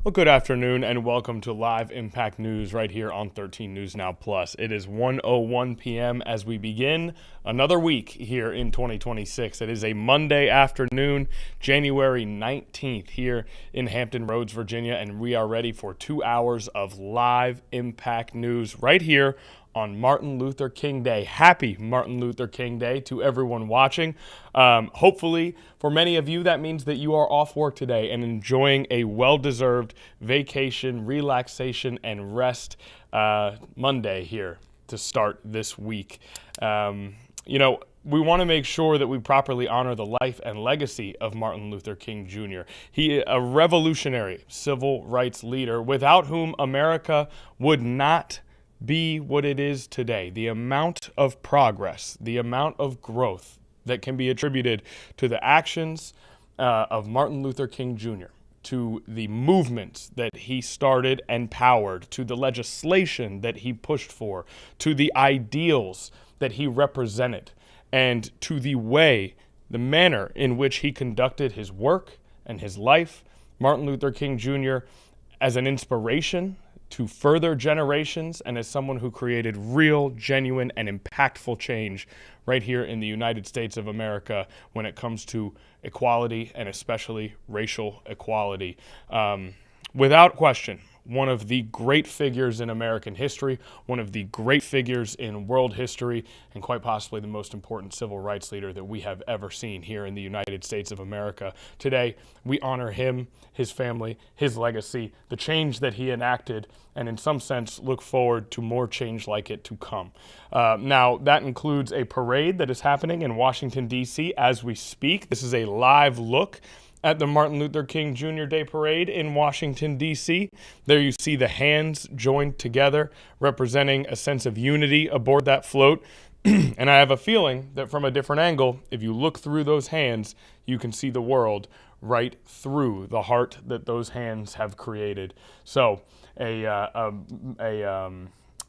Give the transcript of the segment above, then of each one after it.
Well, good afternoon and welcome to Live Impact News right here on 13 News Now Plus. It is 1:01 p.m. as we begin another week here in 2026. It is a Monday afternoon, January 19th here in Hampton Roads, Virginia, and we are ready for 2 hours of live Impact News right here on Martin Luther King Day. Happy Martin Luther King Day to everyone watching. Hopefully, for many of you, that means that you are off work today and enjoying a well-deserved vacation, relaxation, and rest Monday here to start this week. We want to make sure that we properly honor the life and legacy of Martin Luther King Jr. He is a revolutionary civil rights leader without whom America would not be what it is today. The amount of progress, the amount of growth that can be attributed to the actions of Martin Luther King Jr., to the movements that he started and powered, to the legislation that he pushed for, to the ideals that he represented, and to the manner in which he conducted his work and his life. Martin Luther King Jr. as an inspiration to further generations and as someone who created real, genuine, and impactful change right here in the United States of America when it comes to equality and especially racial equality. Without question, one of the great figures in American history, one of the great figures in world history, and quite possibly the most important civil rights leader that we have ever seen here in the United States of America. Today, we honor him, his family, his legacy, the change that he enacted, and in some sense look forward to more change like it to come. Now, that includes a parade that is happening in Washington, D.C. as we speak. This is a live look at the Martin Luther King Jr. Day Parade in Washington, D.C. There you see the hands joined together, representing a sense of unity aboard that float. And I have a feeling that from a different angle, if you look through those hands, you can see the world right through the heart that those hands have created. So a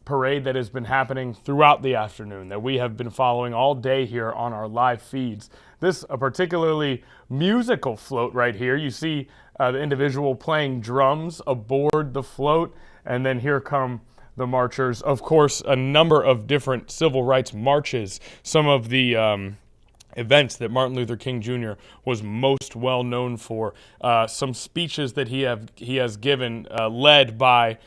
parade that has been happening throughout the afternoon that we have been following all day here on our live feeds. This a particularly musical float right here. You see the individual playing drums aboard the float, and then here come the marchers. Of course, a number of different civil rights marches. Some of the events that Martin Luther King Jr. was most well known for. Some speeches that he has given, led by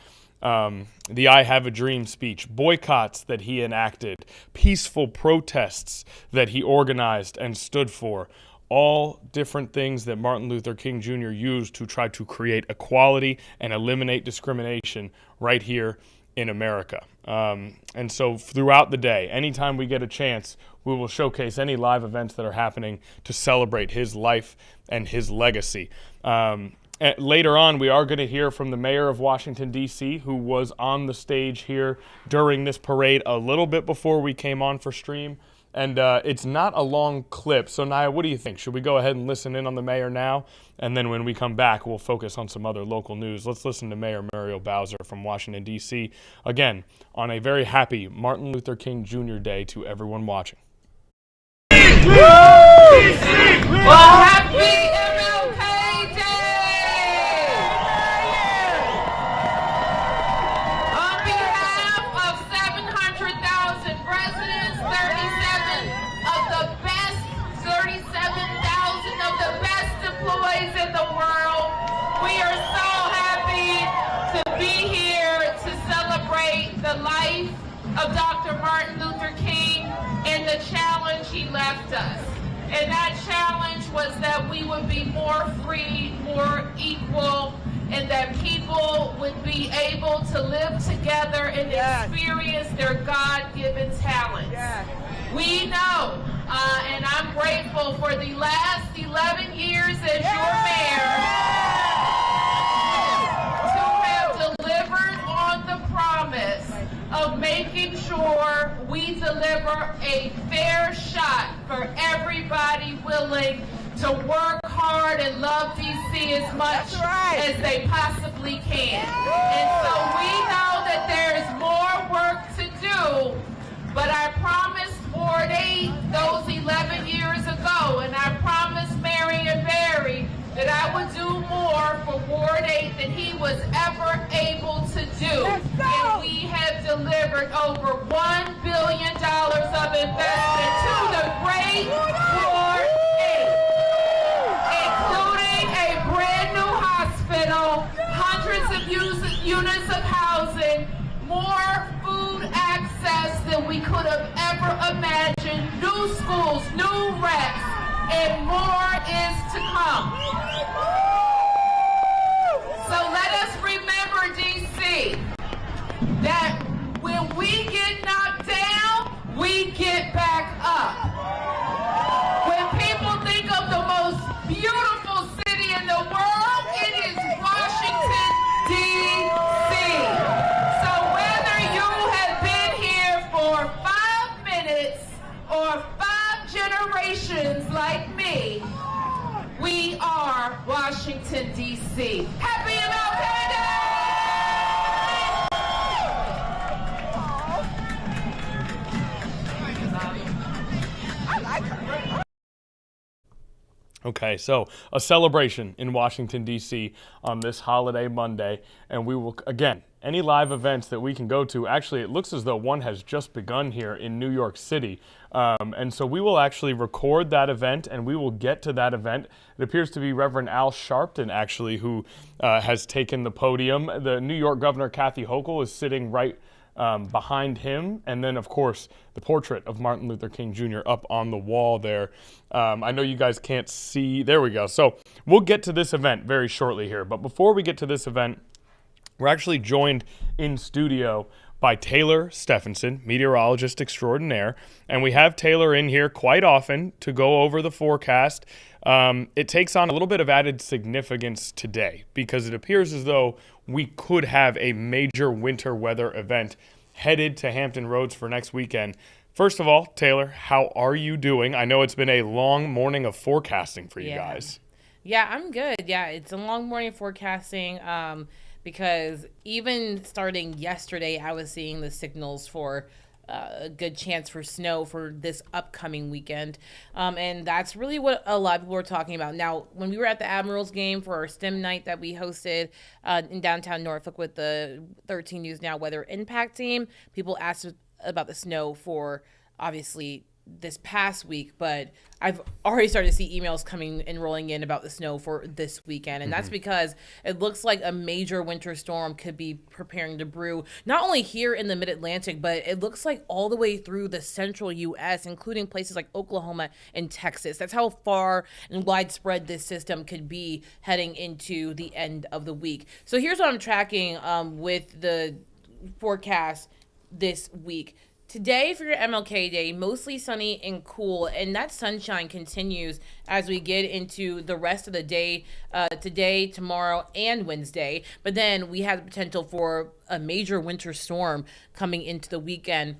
the I Have a Dream speech, boycotts that he enacted, peaceful protests that he organized and stood for, all different things that Martin Luther King Jr. used to try to create equality and eliminate discrimination right here in America. And so throughout the day, anytime we get a chance, we will showcase any live events that are happening to celebrate his life and his legacy. Later on, we are going to hear from the mayor of Washington, D.C., who was on the stage here during this parade a little bit before we came on for stream. And it's not a long clip. So, Naya, what do you think? Should we go ahead and listen in on the mayor now? And then when we come back, we'll focus on some other local news. Let's listen to Mayor Muriel Bowser from Washington, D.C., again, on a very happy Martin Luther King Jr. Day to everyone watching. Well, happy MLK Day! On behalf of 700,000 residents, 37,000 of the best employees in the world, we are so happy to be here to celebrate the life of Dr. Martin Luther King and the challenge he left us. And that challenge was that we would be more free, more equal, and that people would be able to live together and experience their God-given talents. We know, and I'm grateful for the last 11 years as your mayor to have delivered on the promise of making sure we deliver a fair shot for everybody willing to work hard and love DC as much as they possibly can. And so we know that there's more work to do, but I promised 4 days, those 11 years ago, and I promised Mary and Barry that I would do more for Ward 8 than he was ever able to do. And we have delivered over $1 billion of investment to the great Ward 8, including a brand new hospital, hundreds of units of housing, more food access than we could have ever imagined, new schools, new reps, and more is to come. So let us remember, DC, that when we get knocked down, we get back up. When people think of the most beautiful city in the world, it is Washington, D.C. So whether you have been here for 5 minutes or 5 generations like me, we are Washington, D.C. Happy MLK Day! Okay, so a celebration in Washington, D.C. on this holiday Monday, and we will, again, any live events that we can go to. Actually, it looks as though one has just begun here in New York City. And so we will actually record that event, and we will get to that event. It appears to be Reverend Al Sharpton, actually, who has taken the podium. The New York Governor Kathy Hochul is sitting right behind him, and then of course the portrait of Martin Luther King Jr. up on the wall there. I know you guys can't see. There we go. So we'll get to this event very shortly here, but before we get to this event, we're actually joined in studio by Taylor Stephenson, meteorologist extraordinaire, and we have Taylor in here quite often to go over the forecast. It takes on a little bit of added significance today because it appears as though we could have a major winter weather event headed to Hampton Roads for next weekend. First of all, Taylor, how are you doing? I know it's been a long morning of forecasting for you guys. Yeah, I'm good. Yeah, it's a long morning of forecasting because even starting yesterday, I was seeing the signals for a good chance for snow for this upcoming weekend. And that's really what a lot of people are talking about. Now, when we were at the Admirals game for our STEM night that we hosted in downtown Norfolk with the 13 News Now Weather Impact team, people asked about the snow for obviously this past week, but I've already started to see emails coming and rolling in about the snow for this weekend. And that's because it looks like a major winter storm could be preparing to brew, not only here in the mid-Atlantic, but it looks like all the way through the central U.S., including places like Oklahoma and Texas. That's how far and widespread this system could be heading into the end of the week. So here's what I'm tracking with the forecast this week. Today for your MLK Day, mostly sunny and cool, and that sunshine continues as we get into the rest of the day, today, tomorrow, and Wednesday. But then we have the potential for a major winter storm coming into the weekend.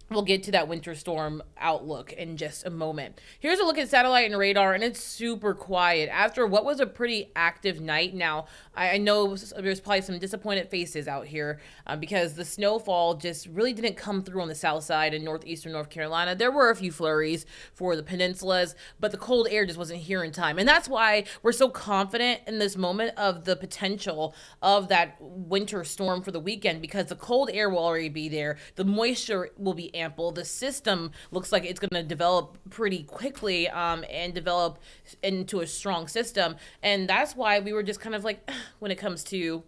We'll get to that winter storm outlook in just a moment. Here's a look at satellite and radar, and it's super quiet after what was a pretty active night. Now, I know there's probably some disappointed faces out here because the snowfall just really didn't come through on the south side in northeastern North Carolina. There were a few flurries for the peninsulas, but the cold air just wasn't here in time. And that's why we're so confident in this moment of the potential of that winter storm for the weekend, because the cold air will already be there. The moisture will be ample. The system looks like it's going to develop pretty quickly and develop into a strong system. And that's why we were just kind of like, when it comes to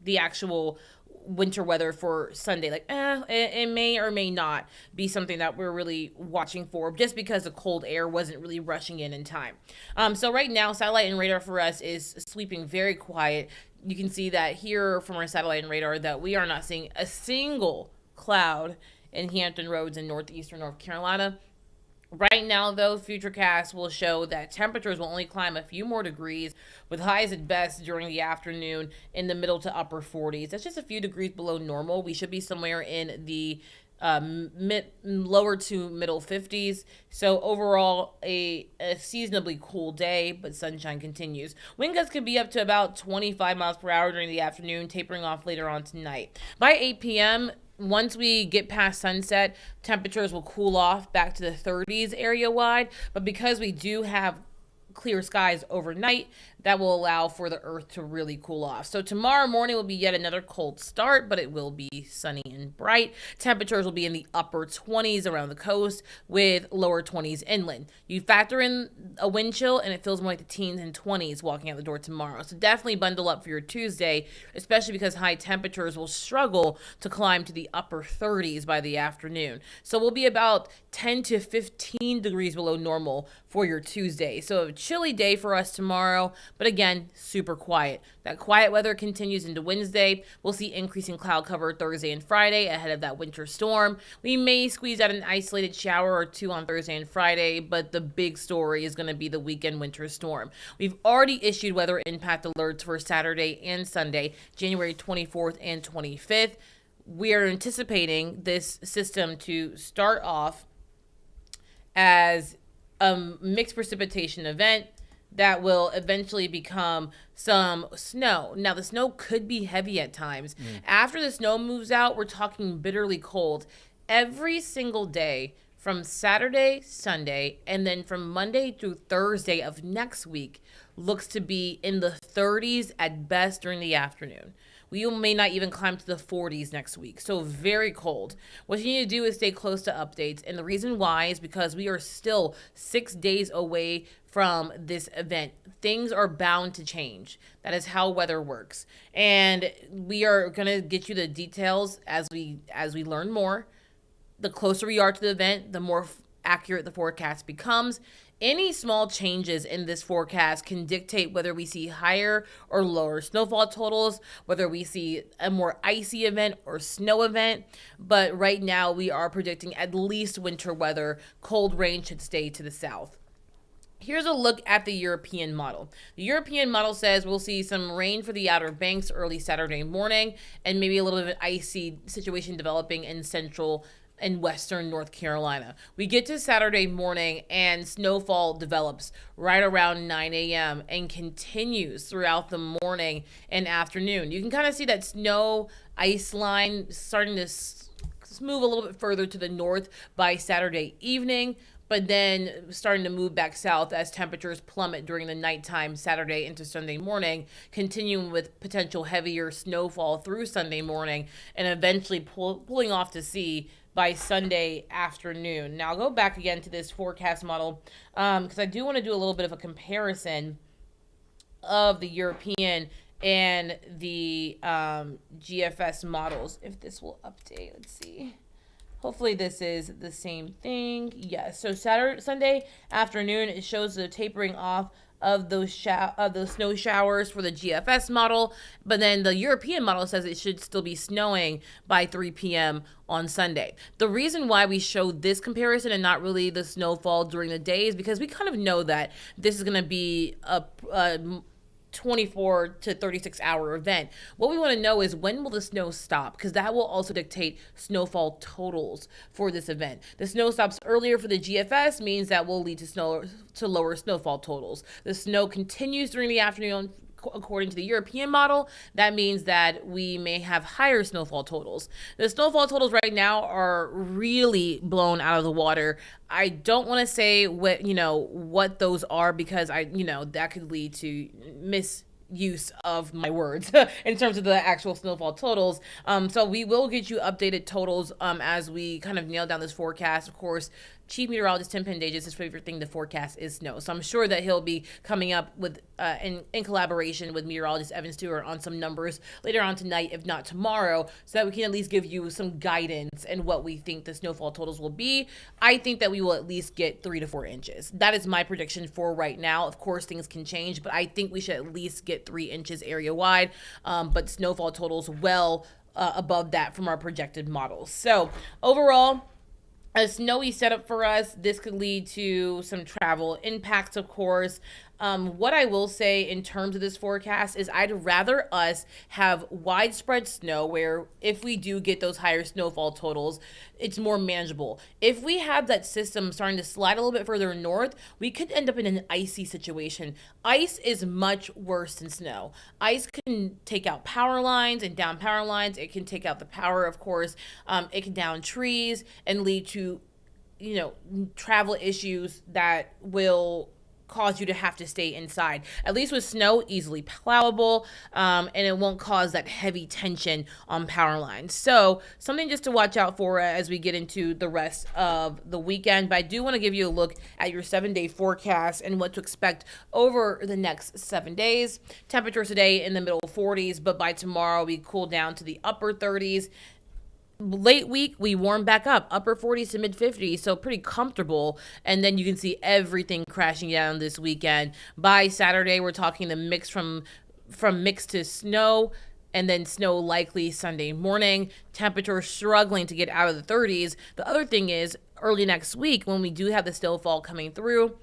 the actual winter weather for Sunday, like, it may or may not be something that we're really watching for, just because the cold air wasn't really rushing in time. So right now, satellite and radar for us is sweeping very quiet. You can see that here from our satellite and radar that we are not seeing a single cloud in Hampton Roads in northeastern North Carolina. Right now, though, Futurecast will show that temperatures will only climb a few more degrees, with highs at best during the afternoon in the middle to upper 40s. That's just a few degrees below normal. We should be somewhere in the lower to middle 50s. So overall, a seasonably cool day, but sunshine continues. Wind gusts could be up to about 25 miles per hour during the afternoon, tapering off later on tonight. By 8 p.m., once we get past sunset, temperatures will cool off back to the 30s area-wide. But because we do have clear skies overnight, that will allow for the earth to really cool off. So tomorrow morning will be yet another cold start, but it will be sunny and bright. Temperatures will be in the upper 20s around the coast with lower 20s inland. You factor in a wind chill and it feels more like the teens and 20s walking out the door tomorrow. So definitely bundle up for your Tuesday, especially because high temperatures will struggle to climb to the upper 30s by the afternoon. So we'll be about 10 to 15 degrees below normal for your Tuesday. So a chilly day for us tomorrow, but again, super quiet. That quiet weather continues into Wednesday. We'll see increasing cloud cover Thursday and Friday ahead of that winter storm. We may squeeze out an isolated shower or two on Thursday and Friday, but the big story is going to be the weekend winter storm. We've already issued weather impact alerts for Saturday and Sunday, January 24th and 25th. We are anticipating this system to start off as a mixed precipitation event that will eventually become some snow. Now, the snow could be heavy at times. After the snow moves out, we're talking bitterly cold. Every single day from Saturday, Sunday, and then from Monday through Thursday of next week looks to be in the 30s at best during the afternoon. We may not even climb to the 40s next week. So very cold. What you need to do is stay close to updates. And the reason why is because we are still 6 days away from this event. Things are bound to change. That is how weather works. And we are going to get you the details as we learn more. The closer we are to the event, the more accurate the forecast becomes. Any small changes in this forecast can dictate whether we see higher or lower snowfall totals, whether we see a more icy event or snow event. But right now we are predicting at least winter weather. Cold rain should stay to the south. Here's a look at the European model. The European model says we'll see some rain for the Outer Banks early Saturday morning and maybe a little bit of an icy situation developing in central and western North Carolina. We get to Saturday morning and snowfall develops right around 9 a.m. and continues throughout the morning and afternoon. You can kind of see that snow ice line starting to move a little bit further to the north by Saturday evening, but then starting to move back south as temperatures plummet during the nighttime Saturday into Sunday morning, continuing with potential heavier snowfall through Sunday morning and eventually pulling off to sea by Sunday afternoon. Now I'll go back again to this forecast model because I do want to do a little bit of a comparison of the European and the GFS models. If this will update, let's see. Hopefully this is the same thing. Yes. So Sunday afternoon, it shows the tapering off of those snow showers for the GFS model, but then the European model says it should still be snowing by 3 p.m. on Sunday. The reason why we show this comparison and not really the snowfall during the day is because we kind of know that this is going to be a 24 to 36 hour event. What we want to know is when will the snow stop, because that will also dictate snowfall totals for this event. The snow stops earlier for the GFS means that will lead to lower snowfall totals. The snow continues during the afternoon. According to the European model, that means that we may have higher snowfall totals. The snowfall totals right now are really blown out of the water. I don't want to say what those are because that could lead to misuse of my words in terms of the actual snowfall totals. So we will get you updated totals as we kind of nail down this forecast. Of course, Chief Meteorologist Tim Pendage's his favorite thing to forecast is snow. So I'm sure that he'll be coming up with, in collaboration with meteorologist Evan Stewart on some numbers later on tonight, if not tomorrow, so that we can at least give you some guidance and what we think the snowfall totals will be. I think that we will at least get 3 to 4 inches. That is my prediction for right now. Of course, things can change, but I think we should at least get 3 inches area wide. But snowfall totals well above that from our projected models. So overall, a snowy setup for us. This could lead to some travel impacts, of course. What I will say in terms of this forecast is I'd rather us have widespread snow where if we do get those higher snowfall totals, it's more manageable. If we have that system starting to slide a little bit further north, we could end up in an icy situation. Ice is much worse than snow. Ice can take out power lines and down power lines. It can take out the power, of course. It can down trees and lead to, travel issues that will cause you to have to stay inside. At least with snow, easily plowable, and it won't cause that heavy tension on power lines. So something just to watch out for as we get into the rest of the weekend. But I do want to give you a look at your 7-day forecast and what to expect over the next 7 days. Temperatures today in the middle 40s, but by tomorrow we cool down to the upper 30s. Late week, we warm back up, upper 40s to mid 50s, so pretty comfortable. And then you can see everything crashing down this weekend. By Saturday, we're talking the mix from mix to snow, and then snow likely Sunday morning. Temperatures struggling to get out of the 30s. The other thing is, early next week, when we do have the snowfall coming through,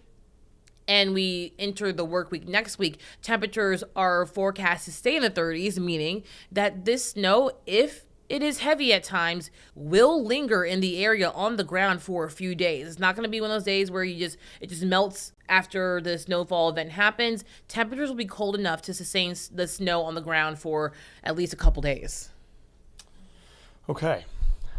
and we enter the work week next week, temperatures are forecast to stay in the 30s, meaning that this snow, if it is heavy at times, will linger in the area on the ground for a few days. It's not going to be one of those days where it just melts after the snowfall event happens. Temperatures will be cold enough to sustain the snow on the ground for at least a couple days. Okay,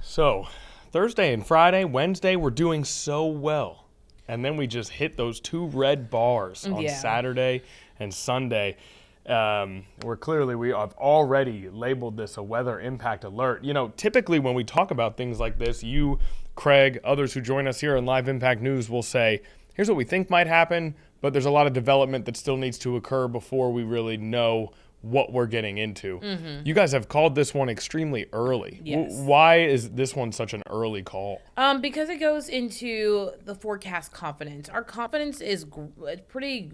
so Thursday and Friday, Wednesday, we're doing so well. And then we just hit those 2 red bars on Saturday and Sunday. We have already labeled this a weather impact alert. You know, typically when we talk about things like this, you, Craig, others who join us here in Live Impact News will say, here's what we think might happen, but there's a lot of development that still needs to occur before we really know what we're getting into. Mm-hmm. You guys have called this one extremely early. Yes. Why is this one such an early call? Because it goes into the forecast confidence. Our confidence is pretty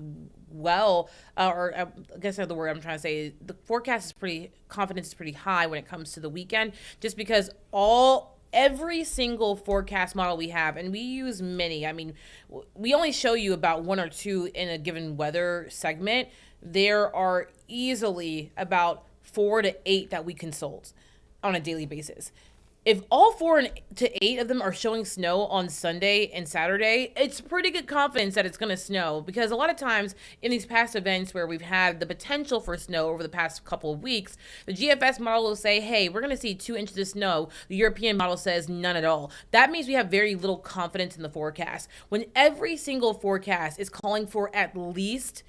well, or I guess the word I'm trying to say, the forecast is confidence is pretty high when it comes to the weekend, just because every single forecast model we have, and we use many. I mean, we only show you about 1 or 2 in a given weather segment. There are easily about 4 to 8 that we consult on a daily basis. If all 4 to 8 of them are showing snow on Sunday and Saturday, it's pretty good confidence that it's going to snow, because a lot of times in these past events where we've had the potential for snow over the past couple of weeks, the GFS model will say, hey, we're going to see 2 inches of snow. The European model says none at all. That means we have very little confidence in the forecast. When every single forecast is calling for at least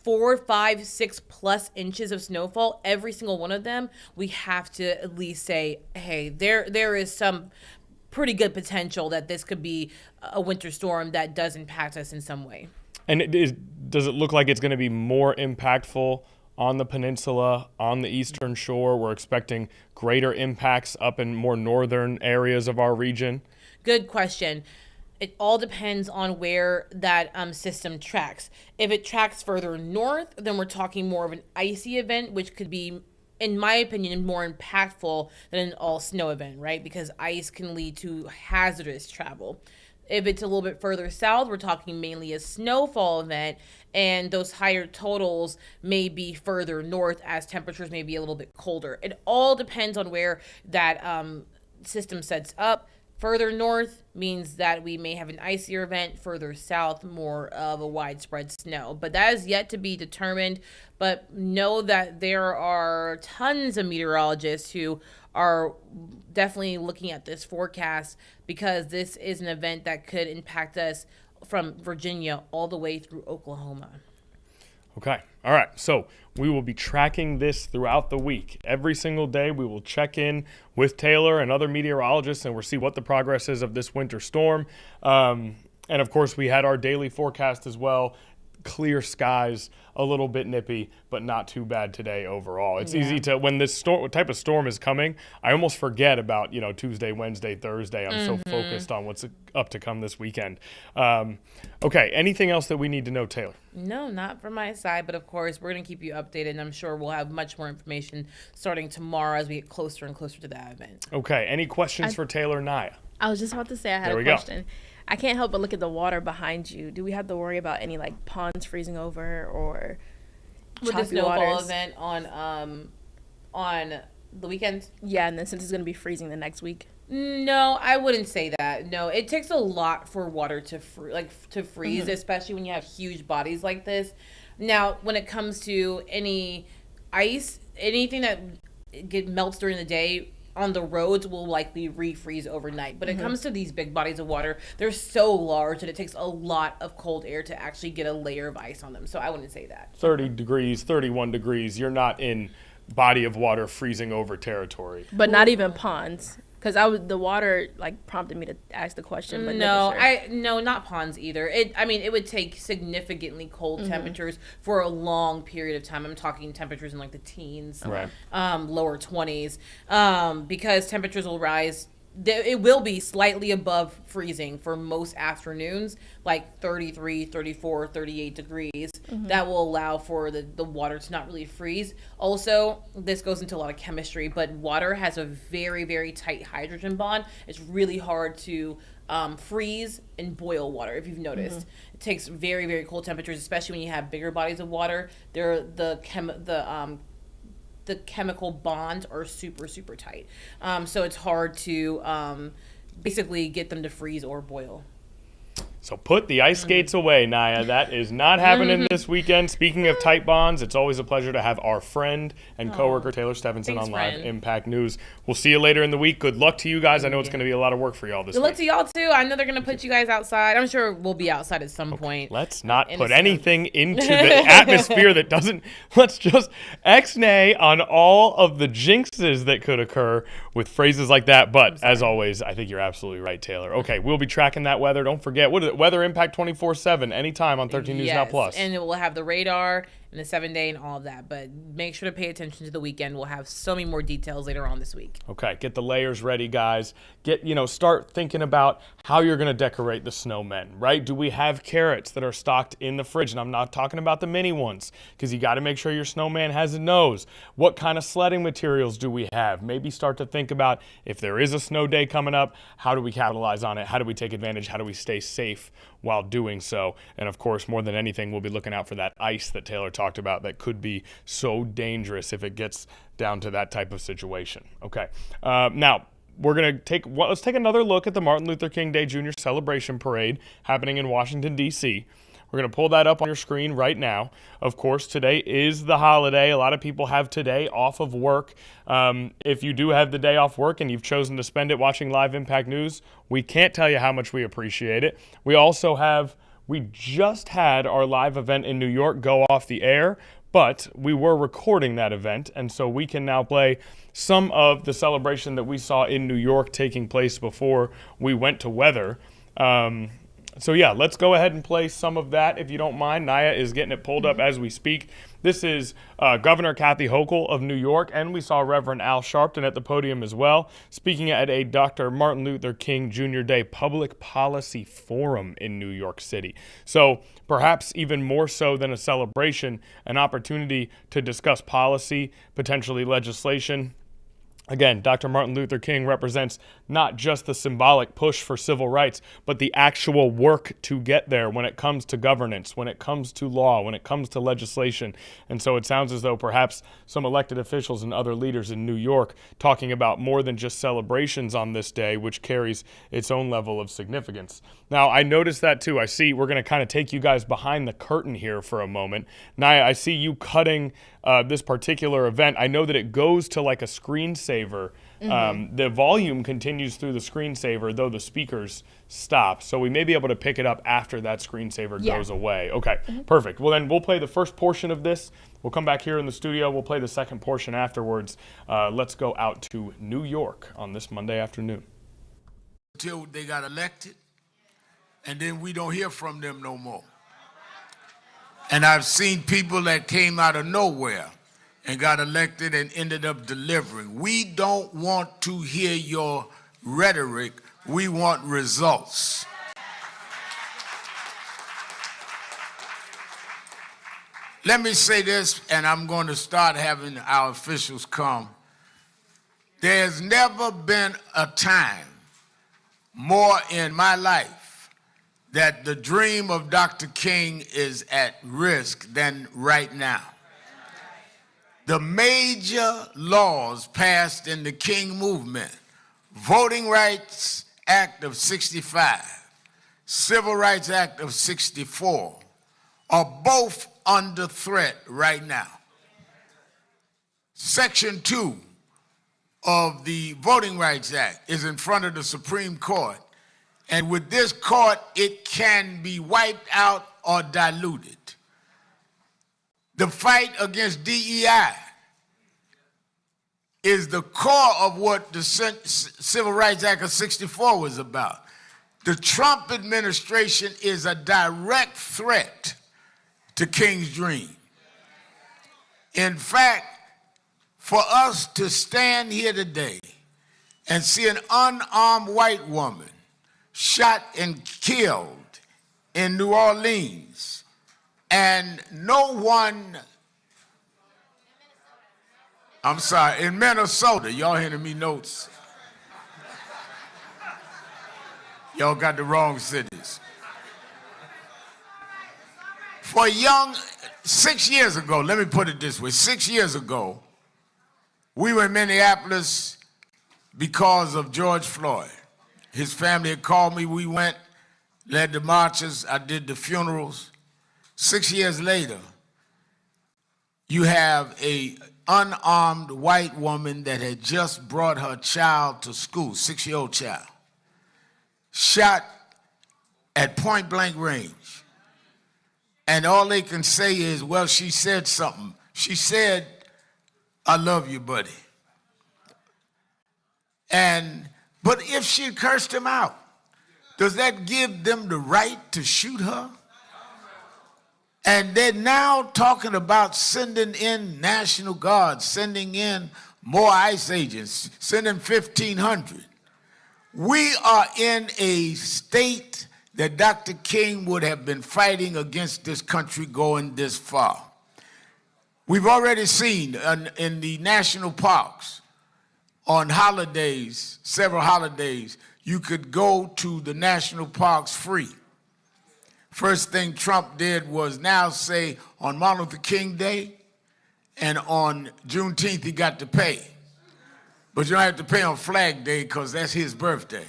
4, 5, 6 plus inches of snowfall, every single one of them, we have to at least say, hey, there is some pretty good potential that this could be a winter storm that does impact us in some way. And does it look like it's going to be more impactful on the peninsula, on the eastern shore? We're expecting greater impacts up in more northern areas of our region. Good question. It all depends on where that system tracks. If it tracks further north, then we're talking more of an icy event, which could be, in my opinion, more impactful than an all snow event, right? Because ice can lead to hazardous travel. If it's a little bit further south, we're talking mainly a snowfall event, and those higher totals may be further north as temperatures may be a little bit colder. It all depends on where that system sets up. Further north means that we may have an icier event. Further south, more of a widespread snow. But that is yet to be determined. But know that there are tons of meteorologists who are definitely looking at this forecast, because this is an event that could impact us from Virginia all the way through Oklahoma. Okay. All right. So we will be tracking this throughout the week. Every single day we will check in with Taylor and other meteorologists, and we'll see what the progress is of this winter storm. And of course, we had our daily forecast as well. Clear skies, a little bit nippy, but not too bad today overall. It's easy to, when this type of storm is coming, I almost forget about, Tuesday, Wednesday, Thursday. I'm so focused on what's up to come this weekend. Okay, anything else that we need to know, Taylor? No, not from my side, but of course, we're going to keep you updated, and I'm sure we'll have much more information starting tomorrow as we get closer and closer to that event. Okay, any questions for Taylor, Naya? I was just about to say I had a question. I can't help but look at the water behind you. Do we have to worry about any ponds freezing over or with the snowfall event on the weekends? Yeah, and then since it's going to be freezing the next week. No, I wouldn't say that. No, it takes a lot for water to freeze, especially when you have huge bodies like this. Now, when it comes to any ice, anything that melts during the day, on the roads will likely refreeze overnight. But it comes to these big bodies of water, they're so large that it takes a lot of cold air to actually get a layer of ice on them. So I wouldn't say that. 30 degrees, 31 degrees, you're not in body of water freezing over territory. But not even ponds. Because the water like prompted me to ask the question, but no, sure. not ponds either. It would take significantly cold temperatures for a long period of time. I'm talking temperatures in like the teens, right? Lower 20s, because temperatures will rise. It will be slightly above freezing for most afternoons, like 33, 34, 38 degrees. That will allow for the water to not really freeze. Also, this goes into a lot of chemistry, but water has a very, very tight hydrogen bond. It's really hard to freeze and boil water, if you've noticed. It takes very, very cold temperatures, especially when you have bigger bodies of water. The chemical bonds are super, super tight. So it's hard to basically get them to freeze or boil. So put the ice skates away, Naya. That is not happening this weekend. Speaking of tight bonds, it's always a pleasure to have our friend and coworker Taylor Stevenson on Live Impact News. We'll see you later in the week. Good luck to you guys. I know it's going to be a lot of work for y'all this week. Good luck to y'all, too. I know they're going to put you guys outside. I'm sure we'll be outside at some point. Let's not put anything into the atmosphere that doesn't. Let's just X-nay on all of the jinxes that could occur with phrases like that. But as always, I think you're absolutely right, Taylor. Okay, we'll be tracking that weather. Don't forget, what is it? Weather Impact 24/7, anytime on 13 News Now Plus. And it will have the radar and the 7-day and all of that. But make sure to pay attention to the weekend. We'll have so many more details later on this week. Okay, get the layers ready, guys. Start thinking about how you're going to decorate the snowmen, right? Do we have carrots that are stocked in the fridge? And I'm not talking about the mini ones, because you got to make sure your snowman has a nose. What kind of sledding materials do we have? Maybe start to think about, if there is a snow day coming up, how do we capitalize on it? How do we take advantage? How do we stay safe while doing so? And of course, more than anything, we'll be looking out for that ice that Taylor talked about that could be so dangerous if it gets down to that type of situation. Okay, now we're going to let's take another look at the Martin Luther King Day Jr. Celebration Parade happening in Washington, D.C. We're going to pull that up on your screen right now. Of course, today is the holiday. A lot of people have today off of work. If you do have the day off work and you've chosen to spend it watching Live Impact News, we can't tell you how much we appreciate it. We just had our live event in New York go off the air, but we were recording that event, and so we can now play some of the celebration that we saw in New York taking place before we went to weather. So yeah, let's go ahead and play some of that if you don't mind. Naya is getting it pulled up as we speak. This is Governor Kathy Hochul of New York, and we saw Reverend Al Sharpton at the podium as well, speaking at a Dr. Martin Luther King Jr. Day Public Policy Forum in New York City. So perhaps even more so than a celebration, an opportunity to discuss policy, potentially legislation. Again, Dr. Martin Luther King represents not just the symbolic push for civil rights, but the actual work to get there when it comes to governance, when it comes to law, when it comes to legislation. And so it sounds as though perhaps some elected officials and other leaders in New York talking about more than just celebrations on this day, which carries its own level of significance. Now, I noticed that too. I see we're going to kind of take you guys behind the curtain here for a moment. Naya, I see you cutting this particular event. I know that it goes to like a screensaver. The volume continues through the screensaver, though the speakers stop. So we may be able to pick it up after that screensaver goes away. Okay, perfect. Well, then we'll play the first portion of this. We'll come back here in the studio. We'll play the second portion afterwards. Let's go out to New York on this Monday afternoon. Until they got elected, and then we don't hear from them no more. And I've seen people that came out of nowhere and got elected and ended up delivering. We don't want to hear your rhetoric. We want results. Let me say this, and I'm going to start having our officials come. There's never been a time more in my life that the dream of Dr. King is at risk than right now. The major laws passed in the King movement, Voting Rights Act of 65, Civil Rights Act of 64, are both under threat right now. Section 2 of the Voting Rights Act is in front of the Supreme Court. And with this court, it can be wiped out or diluted. The fight against DEI is the core of what the Civil Rights Act of '64 was about. The Trump administration is a direct threat to King's dream. In fact, for us to stand here today and see an unarmed white woman shot and killed in New Orleans, and no one, I'm sorry, in Minnesota, y'all handing me notes. Y'all got the wrong cities. For young, 6 years ago, let me put it this way, 6 years ago, we were in Minneapolis because of George Floyd. His family had called me, we went, led the marches, I did the funerals. 6 years later, you have an unarmed white woman that had just brought her child to school, 6-year-old child, shot at point blank range. And all they can say is, well, she said something. She said, I love you, buddy. But if she cursed him out, does that give them the right to shoot her? And they're now talking about sending in National Guard, sending in more ICE agents, sending 1,500. We are in a state that Dr. King would have been fighting against this country going this far. We've already seen in the national parks on holidays, several holidays, you could go to the national parks free. First thing Trump did was now say on Martin Luther King Day and on Juneteenth he got to pay. But you don't have to pay on Flag Day because that's his birthday.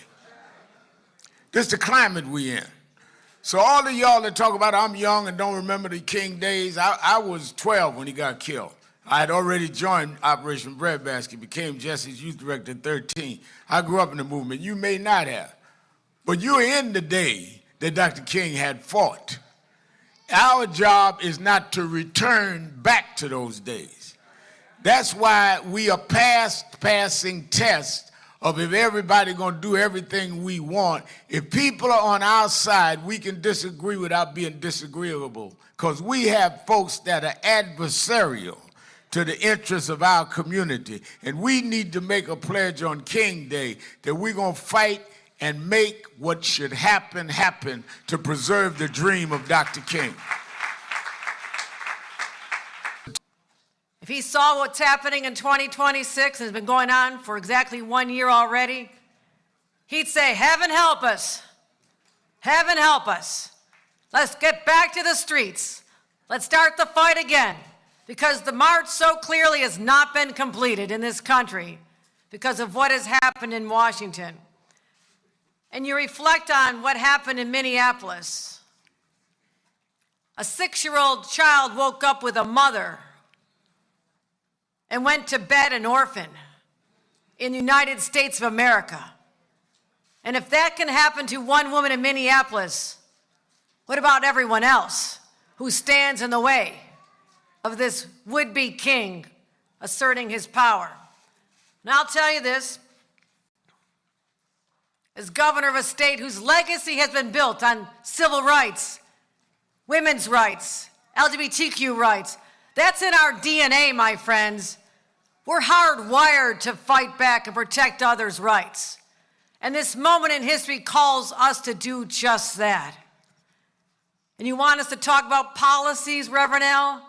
This is the climate we in. So all of y'all that talk about I'm young and don't remember the King days, I was 12 when he got killed. I had already joined Operation Breadbasket, became Jesse's youth director at 13. I grew up in the movement. You may not have. But you were in the day that Dr. King had fought. Our job is not to return back to those days. That's why we are passing tests of if everybody gonna do everything we want. If people are on our side, we can disagree without being disagreeable, because we have folks that are adversarial to the interests of our community. And we need to make a pledge on King Day that we're gonna fight and make what should happen happen to preserve the dream of Dr. King. If he saw what's happening in 2026 and has been going on for exactly 1 year already, he'd say, heaven help us. Heaven help us. Let's get back to the streets. Let's start the fight again, because the march so clearly has not been completed in this country because of what has happened in Washington. And you reflect on what happened in Minneapolis. A 6-year-old child woke up with a mother and went to bed an orphan in the United States of America. And if that can happen to one woman in Minneapolis, what about everyone else who stands in the way of this would-be king asserting his power? And I'll tell you this, as governor of a state whose legacy has been built on civil rights, women's rights, LGBTQ rights, that's in our DNA, my friends. We're hardwired to fight back and protect others' rights. And this moment in history calls us to do just that. And you want us to talk about policies, Reverend Al?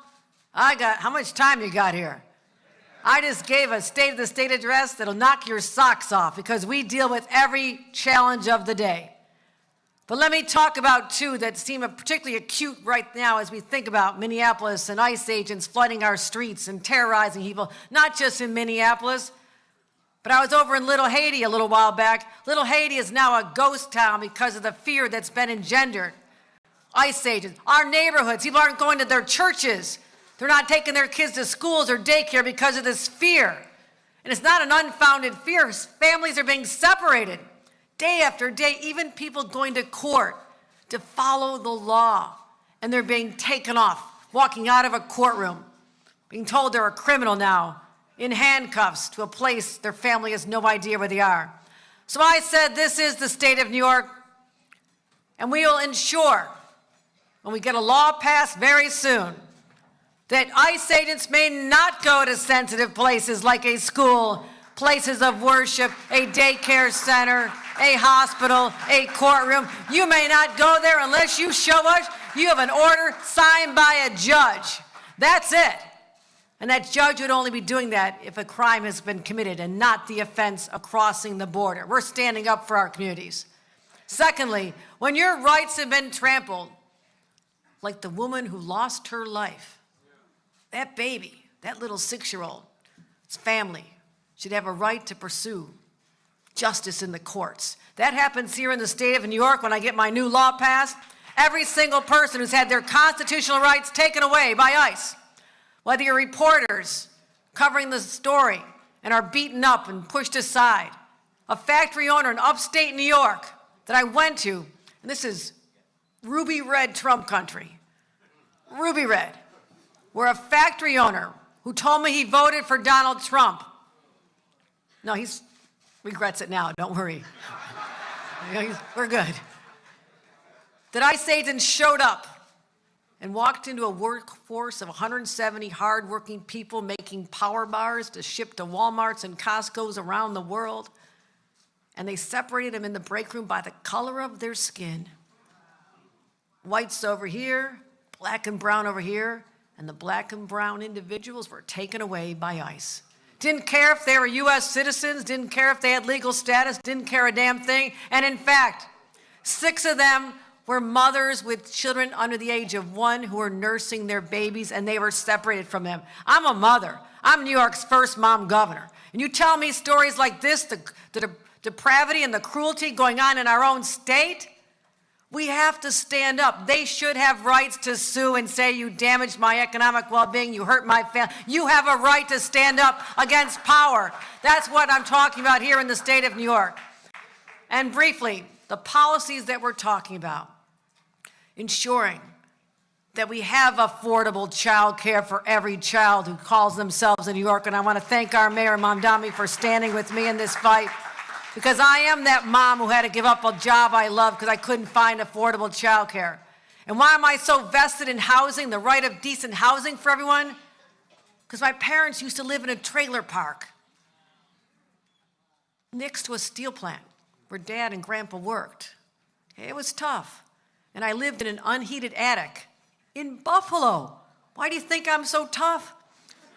How much time you got here? I just gave a State of the State address that'll knock your socks off, because we deal with every challenge of the day. But let me talk about two that seem particularly acute right now as we think about Minneapolis and ICE agents flooding our streets and terrorizing people, not just in Minneapolis, but I was over in Little Haiti a little while back. Little Haiti is now a ghost town because of the fear that's been engendered. ICE agents, our neighborhoods, people aren't going to their churches. They're not taking their kids to schools or daycare because of this fear. And it's not an unfounded fear. Families are being separated day after day, even people going to court to follow the law. And they're being taken off, walking out of a courtroom, being told they're a criminal now, in handcuffs to a place their family has no idea where they are. So I said, this is the state of New York, and we will ensure, when we get a law passed very soon, that ICE agents may not go to sensitive places like a school, places of worship, a daycare center, a hospital, a courtroom. You may not go there unless you show us you have an order signed by a judge. That's it. And that judge would only be doing that if a crime has been committed and not the offense of crossing the border. We're standing up for our communities. Secondly, when your rights have been trampled, like the woman who lost her life, that baby, that little 6-year-old, its family should have a right to pursue justice in the courts. That happens here in the state of New York when I get my new law passed. Every single person who's had their constitutional rights taken away by ICE, whether you're reporters covering the story and are beaten up and pushed aside, a factory owner in upstate New York that I went to, and this is ruby red Trump country, ruby red, where a factory owner who told me he voted for Donald Trump, no, he regrets it now, don't worry. We're good. That ICE agents showed up and walked into a workforce of 170 hardworking people making power bars to ship to Walmarts and Costco's around the world, and they separated them in the break room by the color of their skin. Whites over here, black and brown over here, and the black and brown individuals were taken away by ICE. Didn't care if they were U.S. citizens, didn't care if they had legal status, didn't care a damn thing. And in fact, 6 of them were mothers with children under the age of 1 who were nursing their babies, and they were separated from them. I'm a mother. I'm New York's first mom governor. And you tell me stories like this, the depravity and the cruelty going on in our own state? We have to stand up. They should have rights to sue and say, you damaged my economic well-being, you hurt my family. You have a right to stand up against power. That's what I'm talking about here in the state of New York. And briefly, the policies that we're talking about, ensuring that we have affordable child care for every child who calls themselves in New York. And I want to thank our mayor, Mamdani, for standing with me in this fight, because I am that mom who had to give up a job I love because I couldn't find affordable child care. And why am I so vested in housing, the right of decent housing for everyone? Because my parents used to live in a trailer park next to a steel plant where Dad and Grandpa worked. It was tough. And I lived in an unheated attic in Buffalo. Why do you think I'm so tough?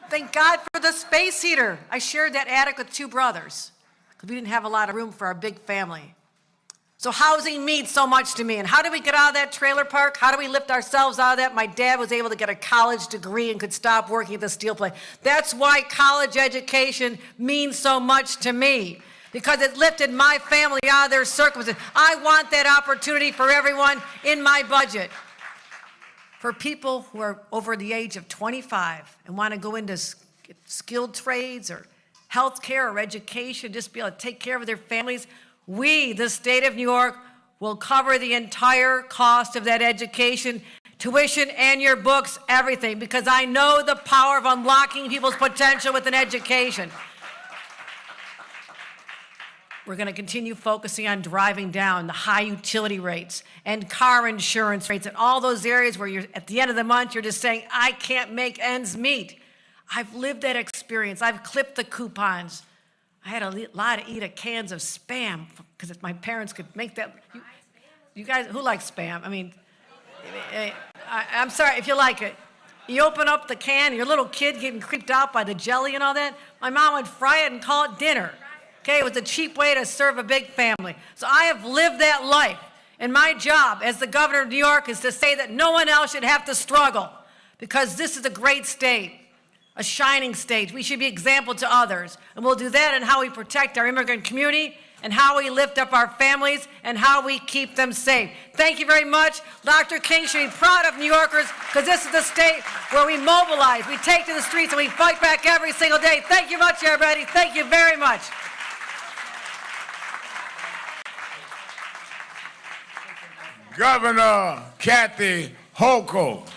Thank God for the space heater. I shared that attic with 2 brothers because we didn't have a lot of room for our big family. So housing means so much to me. And how do we get out of that trailer park? How do we lift ourselves out of that? My dad was able to get a college degree and could stop working at the steel plant. That's why college education means so much to me, because it lifted my family out of their circumstances. I want that opportunity for everyone in my budget. For people who are over the age of 25 and want to go into skilled trades or health care or education, just be able to take care of their families, we, the state of New York, will cover the entire cost of that education, tuition and your books, everything, because I know the power of unlocking people's potential with an education. We're going to continue focusing on driving down the high utility rates and car insurance rates and all those areas where you're at the end of the month, you're just saying, I can't make ends meet. I've lived that experience. I've clipped the coupons. I had a lot to eat of cans of Spam because my parents could make that. You guys, who likes Spam? I mean, I'm sorry if you like it. You open up the can, your little kid getting creeped out by the jelly and all that. My mom would fry it and call it dinner. Okay, it was a cheap way to serve a big family. So I have lived that life. And my job as the governor of New York is to say that no one else should have to struggle, because this is a great state, a shining state. We should be example to others. And we'll do that in how we protect our immigrant community and how we lift up our families and how we keep them safe. Thank you very much. Dr. King should be proud of New Yorkers because this is the state where we mobilize, we take to the streets, and we fight back every single day. Thank you much, everybody. Thank you very much. Governor Kathy Hochul.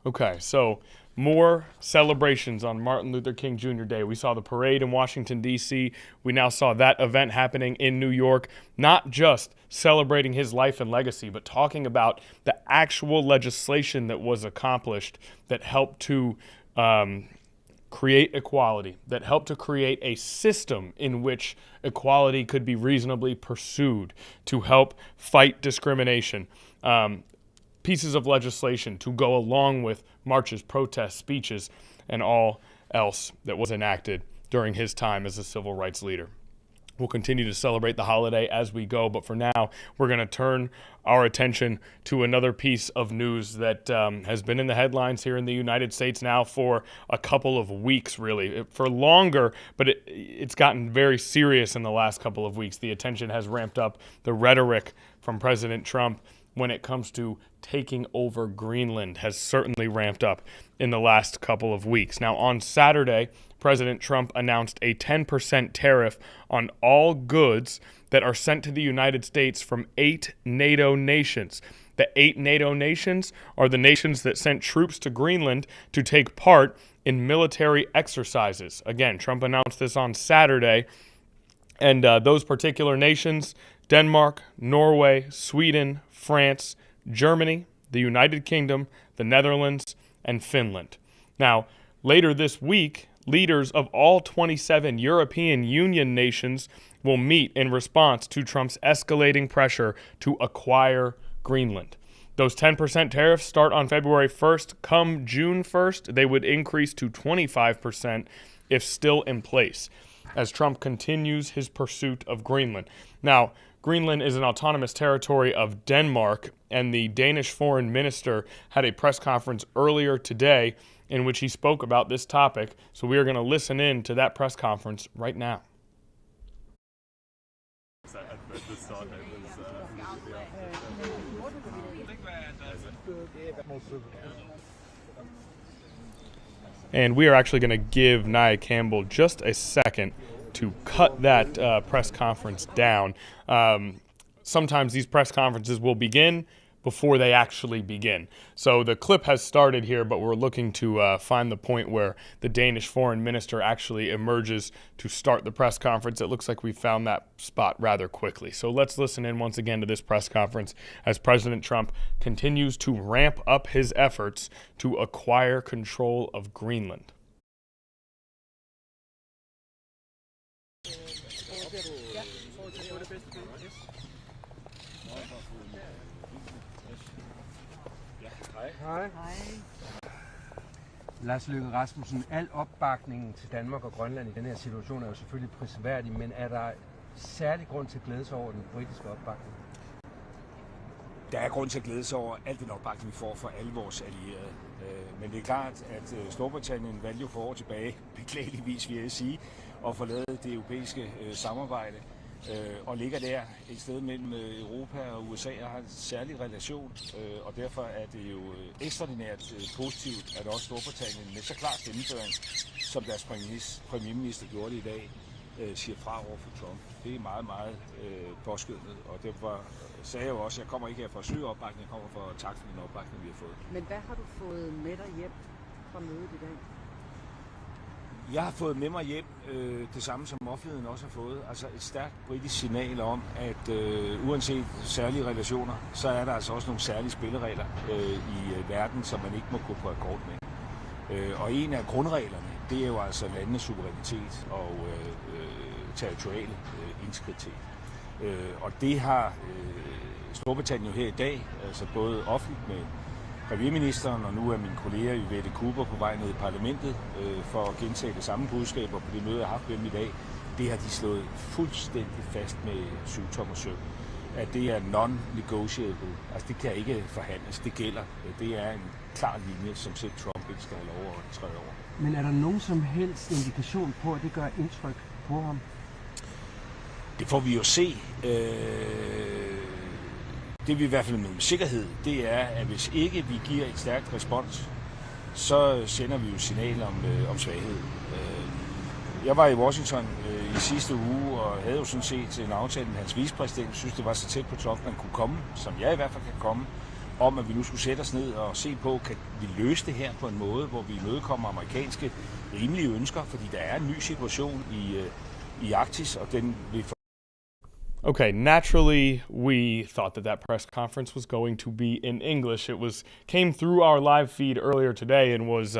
Okay, so more celebrations on Martin Luther King Jr. Day. We saw the parade in Washington, D.C. We now saw that event happening in New York, not just celebrating his life and legacy, but talking about the actual legislation that was accomplished that helped to create equality, that helped to create a system in which equality could be reasonably pursued to help fight discrimination. Pieces of legislation to go along with marches, protests, speeches, and all else that was enacted during his time as a civil rights leader. We'll continue to celebrate the holiday as we go, but for now, we're going to turn our attention to another piece of news that has been in the headlines here in the United States now for a couple of weeks, really. For longer, but it's gotten very serious in the last couple of weeks. The attention has ramped up. The rhetoric from President Trump when it comes to taking over Greenland has certainly ramped up in the last couple of weeks. Now, on Saturday, President Trump announced a 10% tariff on all goods that are sent to the United States from 8 NATO nations. The 8 NATO nations are the nations that sent troops to Greenland to take part in military exercises. Again, Trump announced this on Saturday, and those particular nations: Denmark, Norway, Sweden, France, Germany, the United Kingdom, the Netherlands, and Finland. Now, later this week, leaders of all 27 European Union nations will meet in response to Trump's escalating pressure to acquire Greenland. Those 10% tariffs start on February 1st. Come June 1st, they would increase to 25% if still in place, as Trump continues his pursuit of Greenland. Now, Greenland is an autonomous territory of Denmark, and the Danish foreign minister had a press conference earlier today in which he spoke about this topic. So we are going to listen in to that press conference right now. And we are actually going to give Nia Campbell just a second to cut that press conference down. Sometimes these press conferences will begin before they actually begin. So the clip has started here, but we're looking to find the point where the Danish foreign minister actually emerges to start the press conference. It looks like we found that spot rather quickly. So let's listen in once again to this press conference as President Trump continues to ramp up his efforts to acquire control of Greenland. Hej. Lars Løkke Rasmussen, al opbakningen til Danmark og Grønland i den her situation er jo selvfølgelig prisværdig, men er der særlig grund til at glæde sig over den britiske opbakning? Der er grund til at glæde sig over al den opbakning, vi får fra alle vores allierede. Men det er klart, at Storbritannien valgte jo for år tilbage, beklageligvis vil jeg sige, at forlade det europæiske samarbejde. Og ligger der et sted mellem Europa og USA og har en særlig relation, og derfor er det jo ekstraordinært positivt, at også Storbritannien med så klar stemmeføring, som deres premierminister gjorde det i dag, siger fra over for Trump. Det er meget, meget påskyndet, og derfor sagde jeg jo også, at jeg kommer ikke her for at søge opbakning, jeg kommer for at takke for den opbakning, vi har fået. Men hvad har du fået med dig hjem fra mødet i dag? Jeg har fået med mig hjem det samme, som offentligheden også har fået. Altså et stærkt britisk signal om, at uanset særlige relationer, så er der altså også nogle særlige spilleregler i verden, som man ikke må gå på akkord med. Og en af grundreglerne, det er jo altså landenes suverænitet og territoriale integritet. Og det har Storbritannien jo her i dag, altså både offentligt med premierministeren, og nu er min kollega Yvette Cooper på vej ned i parlamentet for at gentage det samme budskaber på det møde, jeg har haft med dem i dag. Det har de slået fuldstændig fast med syvtommer søm, at det er non-negotiable. Altså det kan ikke forhandles, det gælder. Det er en klar linje, som selv Trump ikke skal have lov at træde over. Men er der nogen som helst indikation på, at det gør indtryk på ham? Det får vi jo se. Det vi i hvert fald med sikkerhed, det er, at hvis ikke vi giver et stærkt respons, så sender vi jo signal om svaghed. Jeg var i Washington i sidste uge og havde jo sådan set en aftale med hans vicepræsident. Synes det var så tæt på Trump, man kunne komme, som jeg i hvert fald kan komme, om at vi nu skulle sætte os ned og se på, kan vi løse det her på en måde, hvor vi imødekommer amerikanske rimelige ønsker, fordi der er en ny situation i Arktis, og den vil. Okay, naturally, we thought that press conference was going to be in English. It came through our live feed earlier today, and was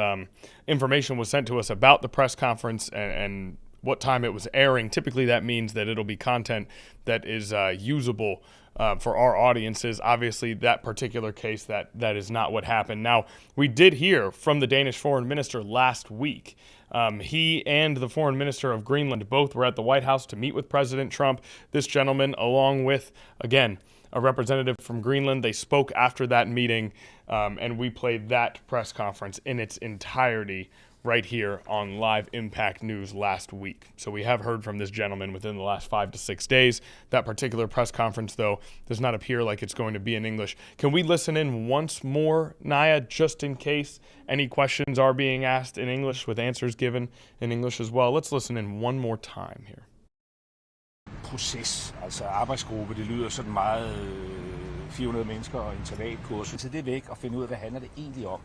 information was sent to us about the press conference and what time it was airing. Typically, that means that it'll be content that is usable for our audiences. Obviously, that particular case, that is not what happened. Now, we did hear from the Danish foreign minister last week. He and the foreign minister of Greenland both were at the White House to meet with President Trump. This gentleman, along with, again, a representative from Greenland, they spoke after that meeting, and we played that press conference in its entirety right here on Live Impact News last week. So we have heard from this gentleman within the last 5 to 6 days. That particular press conference, though, does not appear like it's going to be in English. Can we listen in once more, Naya, just in case any questions are being asked in English with answers given in English as well? Let's listen in one more time here. Proces, altså arbejdsgruppe, det lyder sådan meget 400 mennesker og intervalkursus. Så det er væk og finde ud af, hvad handler det egentlig om.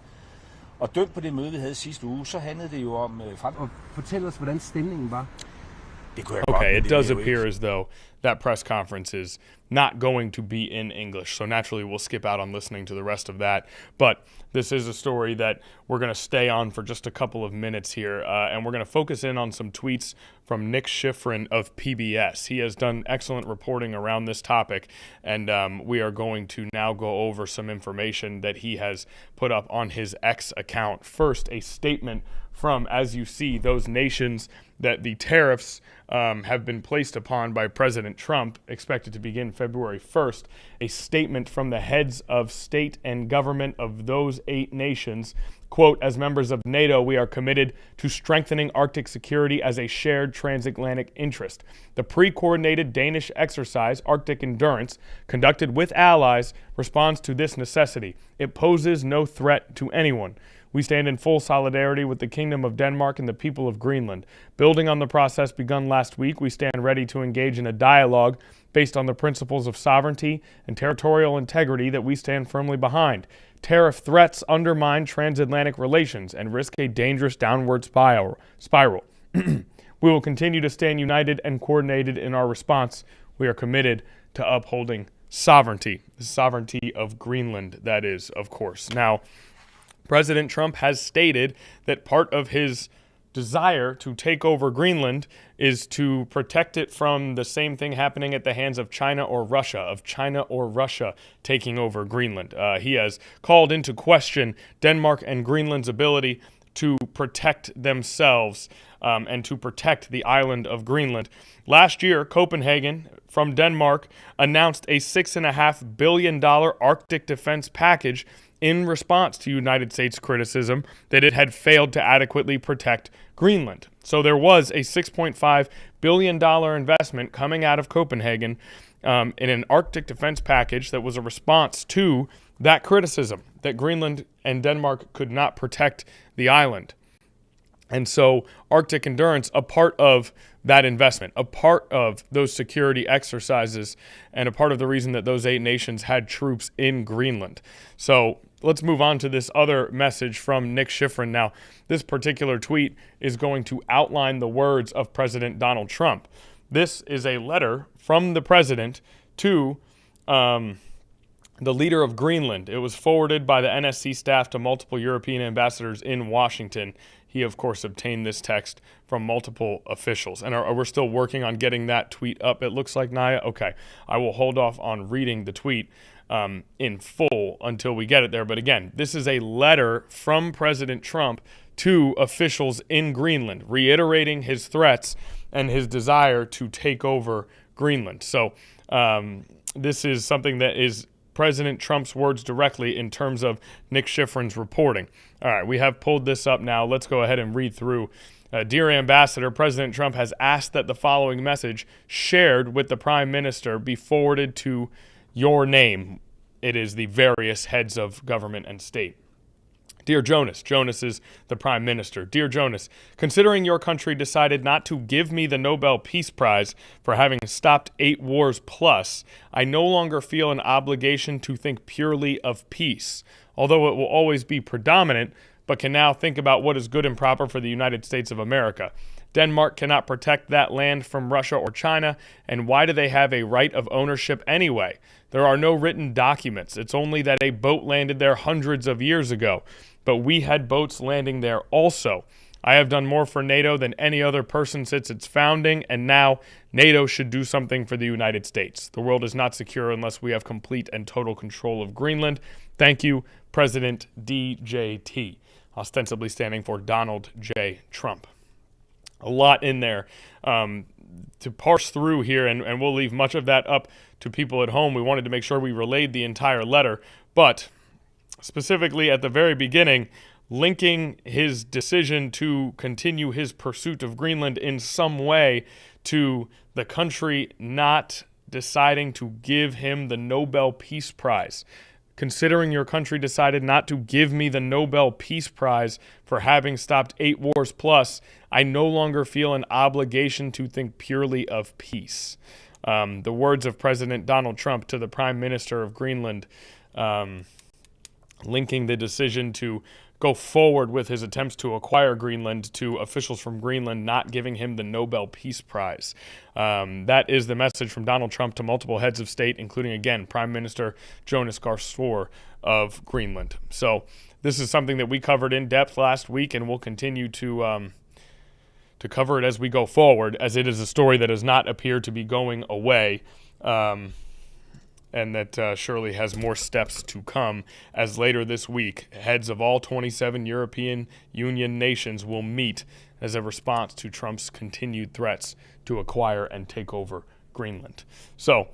Og dømt på det møde, vi havde sidste uge, så handlede det jo om Og fortæl os, hvordan stemningen var. Okay, it does appear as though that press conference is not going to be in English. So naturally, we'll skip out on listening to the rest of that. But this is a story that we're going to stay on for just a couple of minutes here. And we're going to focus in on some tweets from Nick Schifrin of PBS. He has done excellent reporting around this topic. And we are going to now go over some information that he has put up on his X account. First, a statement from, as you see, those nations that the tariffs have been placed upon by President Trump, expected to begin February 1st, a statement from the heads of state and government of those 8 nations. Quote, as members of NATO, we are committed to strengthening Arctic security as a shared transatlantic interest. The pre-coordinated Danish exercise, Arctic Endurance, conducted with allies, responds to this necessity. It poses no threat to anyone. We stand in full solidarity with the Kingdom of Denmark and the people of Greenland. Building on the process begun last week, we stand ready to engage in a dialogue based on the principles of sovereignty and territorial integrity that we stand firmly behind. Tariff threats undermine transatlantic relations and risk a dangerous downward spiral. We will continue to stand united and coordinated in our response. We are committed to upholding sovereignty. The sovereignty of Greenland, that is, of course. Now, President Trump has stated that part of his desire to take over Greenland is to protect it from the same thing happening at the hands of China or Russia taking over Greenland. He has called into question Denmark and Greenland's ability to protect themselves and to protect the island of Greenland. Last year, Copenhagen from Denmark announced a $6.5 billion Arctic defense package in response to United States criticism that it had failed to adequately protect Greenland. So there was a $6.5 billion investment coming out of Copenhagen in an Arctic defense package that was a response to that criticism that Greenland and Denmark could not protect the island. And so Arctic Endurance, a part of that investment, a part of those security exercises, and a part of the reason that those 8 nations had troops in Greenland. So let's move on to this other message from Nick Schifrin. Now, this particular tweet is going to outline the words of President Donald Trump. This is a letter from the president to the leader of Greenland. It was forwarded by the NSC staff to multiple European ambassadors in Washington. He, of course, obtained this text from multiple officials. And we're still working on getting that tweet up, it looks like, Naya. Okay, I will hold off on reading the tweet in full until we get it there. But again, this is a letter from President Trump to officials in Greenland, reiterating his threats and his desire to take over Greenland. So this is something that is President Trump's words directly in terms of Nick Schifrin's reporting. All right, we have pulled this up now. Let's go ahead and read through. Dear Ambassador, President Trump has asked that the following message shared with the Prime Minister be forwarded to your name. It is the various heads of government and state. Dear Jonas, Jonas is the Prime Minister. Dear Jonas, considering your country decided not to give me the Nobel Peace Prize for having stopped 8 wars plus, I no longer feel an obligation to think purely of peace, although it will always be predominant, but can now think about what is good and proper for the United States of America. Denmark cannot protect that land from Russia or China, and why do they have a right of ownership anyway? There are no written documents. It's only that a boat landed there hundreds of years ago, but we had boats landing there also. I have done more for NATO than any other person since its founding, and now NATO should do something for the United States. The world is not secure unless we have complete and total control of Greenland. Thank you, President DJT, ostensibly standing for Donald J. Trump. A lot in there to parse through here, and we'll leave much of that up to people at home. We wanted to make sure we relayed the entire letter, but specifically at the very beginning, linking his decision to continue his pursuit of Greenland in some way to the country not deciding to give him the Nobel Peace Prize. Considering your country decided not to give me the Nobel Peace Prize for having stopped 8 wars plus, I no longer feel an obligation to think purely of peace. The words of President Donald Trump to the Prime Minister of Greenland, linking the decision to go forward with his attempts to acquire Greenland to officials from Greenland not giving him the Nobel Peace Prize. That is the message from Donald Trump to multiple heads of state, including, again, Prime Minister Jonas Gahr Store of Greenland. So this is something that we covered in depth last week, and we'll continue to cover it as we go forward, as it is a story that does not appear to be going away. And that surely has more steps to come, as later this week, heads of all 27 European Union nations will meet as a response to Trump's continued threats to acquire and take over Greenland. So,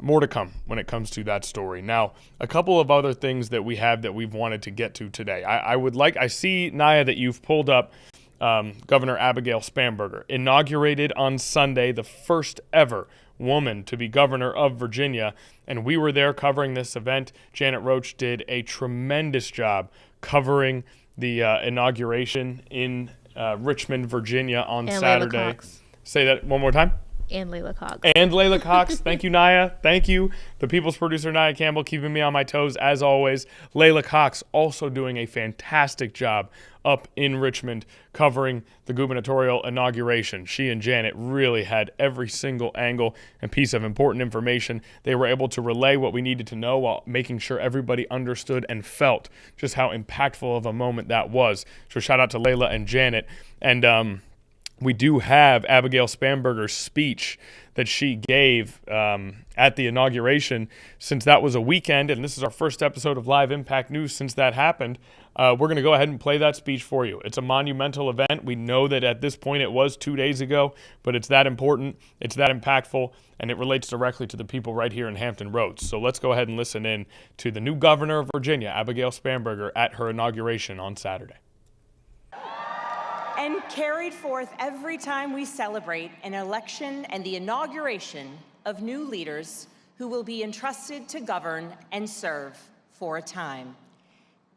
more to come when it comes to that story. Now, a couple of other things that we have that we've wanted to get to today. I see, Naya, that you've pulled up Governor Abigail Spanberger, inaugurated on Sunday, the first ever woman to be governor of Virginia, and we were there covering this event. Janet Roach did a tremendous job covering the inauguration in Richmond, Virginia on Saturday. Say that one more time. And Layla Cox. And Layla Cox. Thank you, Naya. Thank you. The People's Producer, Naya Campbell, keeping me on my toes as always. Layla Cox also doing a fantastic job up in Richmond covering the gubernatorial inauguration. She and Janet really had every single angle and piece of important information. They were able to relay what we needed to know while making sure everybody understood and felt just how impactful of a moment that was. So shout out to Layla and Janet. And we do have Abigail Spanberger's speech that she gave at the inauguration. Since that was a weekend, and this is our first episode of Live Impact News since that happened, we're going to go ahead and play that speech for you. It's a monumental event. We know that at this point it was 2 days ago, but it's that important, it's that impactful, and it relates directly to the people right here in Hampton Roads. So let's go ahead and listen in to the new governor of Virginia, Abigail Spanberger, at her inauguration on Saturday. And carried forth every time we celebrate an election and the inauguration of new leaders who will be entrusted to govern and serve for a time.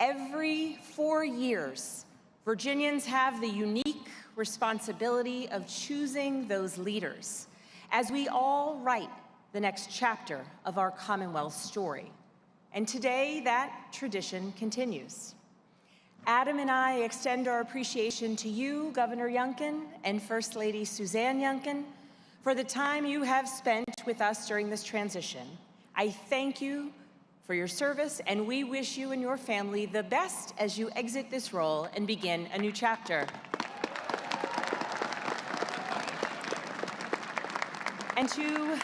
Every 4 years, Virginians have the unique responsibility of choosing those leaders as we all write the next chapter of our Commonwealth story. And today, that tradition continues. Adam and I extend our appreciation to you, Governor Youngkin, and First Lady Suzanne Youngkin, for the time you have spent with us during this transition. I thank you for your service, and we wish you and your family the best as you exit this role and begin a new chapter. And to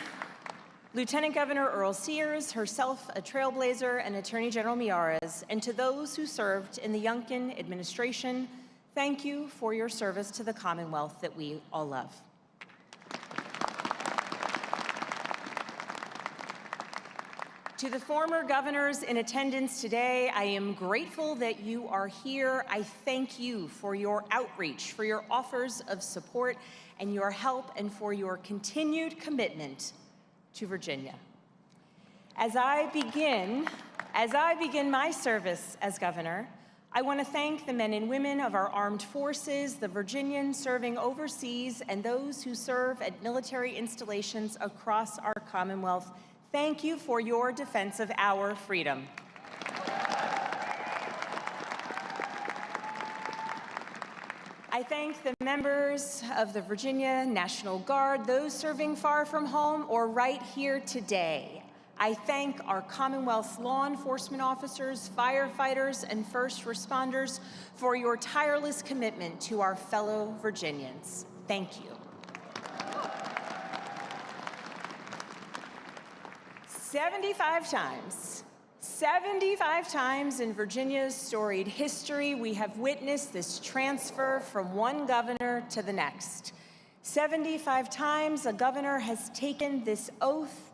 Lieutenant Governor Earl Sears, herself a trailblazer, and Attorney General Miyares, and to those who served in the Youngkin administration, thank you for your service to the Commonwealth that we all love. To the former governors in attendance today, I am grateful that you are here. I thank you for your outreach, for your offers of support and your help, and for your continued commitment to Virginia. As I begin my service as governor, I want to thank the men and women of our armed forces, the Virginians serving overseas, and those who serve at military installations across our Commonwealth. Thank you for your defense of our freedom. I thank the members of the Virginia National Guard, those serving far from home or right here today. I thank our Commonwealth's law enforcement officers, firefighters, and first responders for your tireless commitment to our fellow Virginians. Thank you. 75 times in Virginia's storied history, we have witnessed this transfer from one governor to the next. 75 times a governor has taken this oath,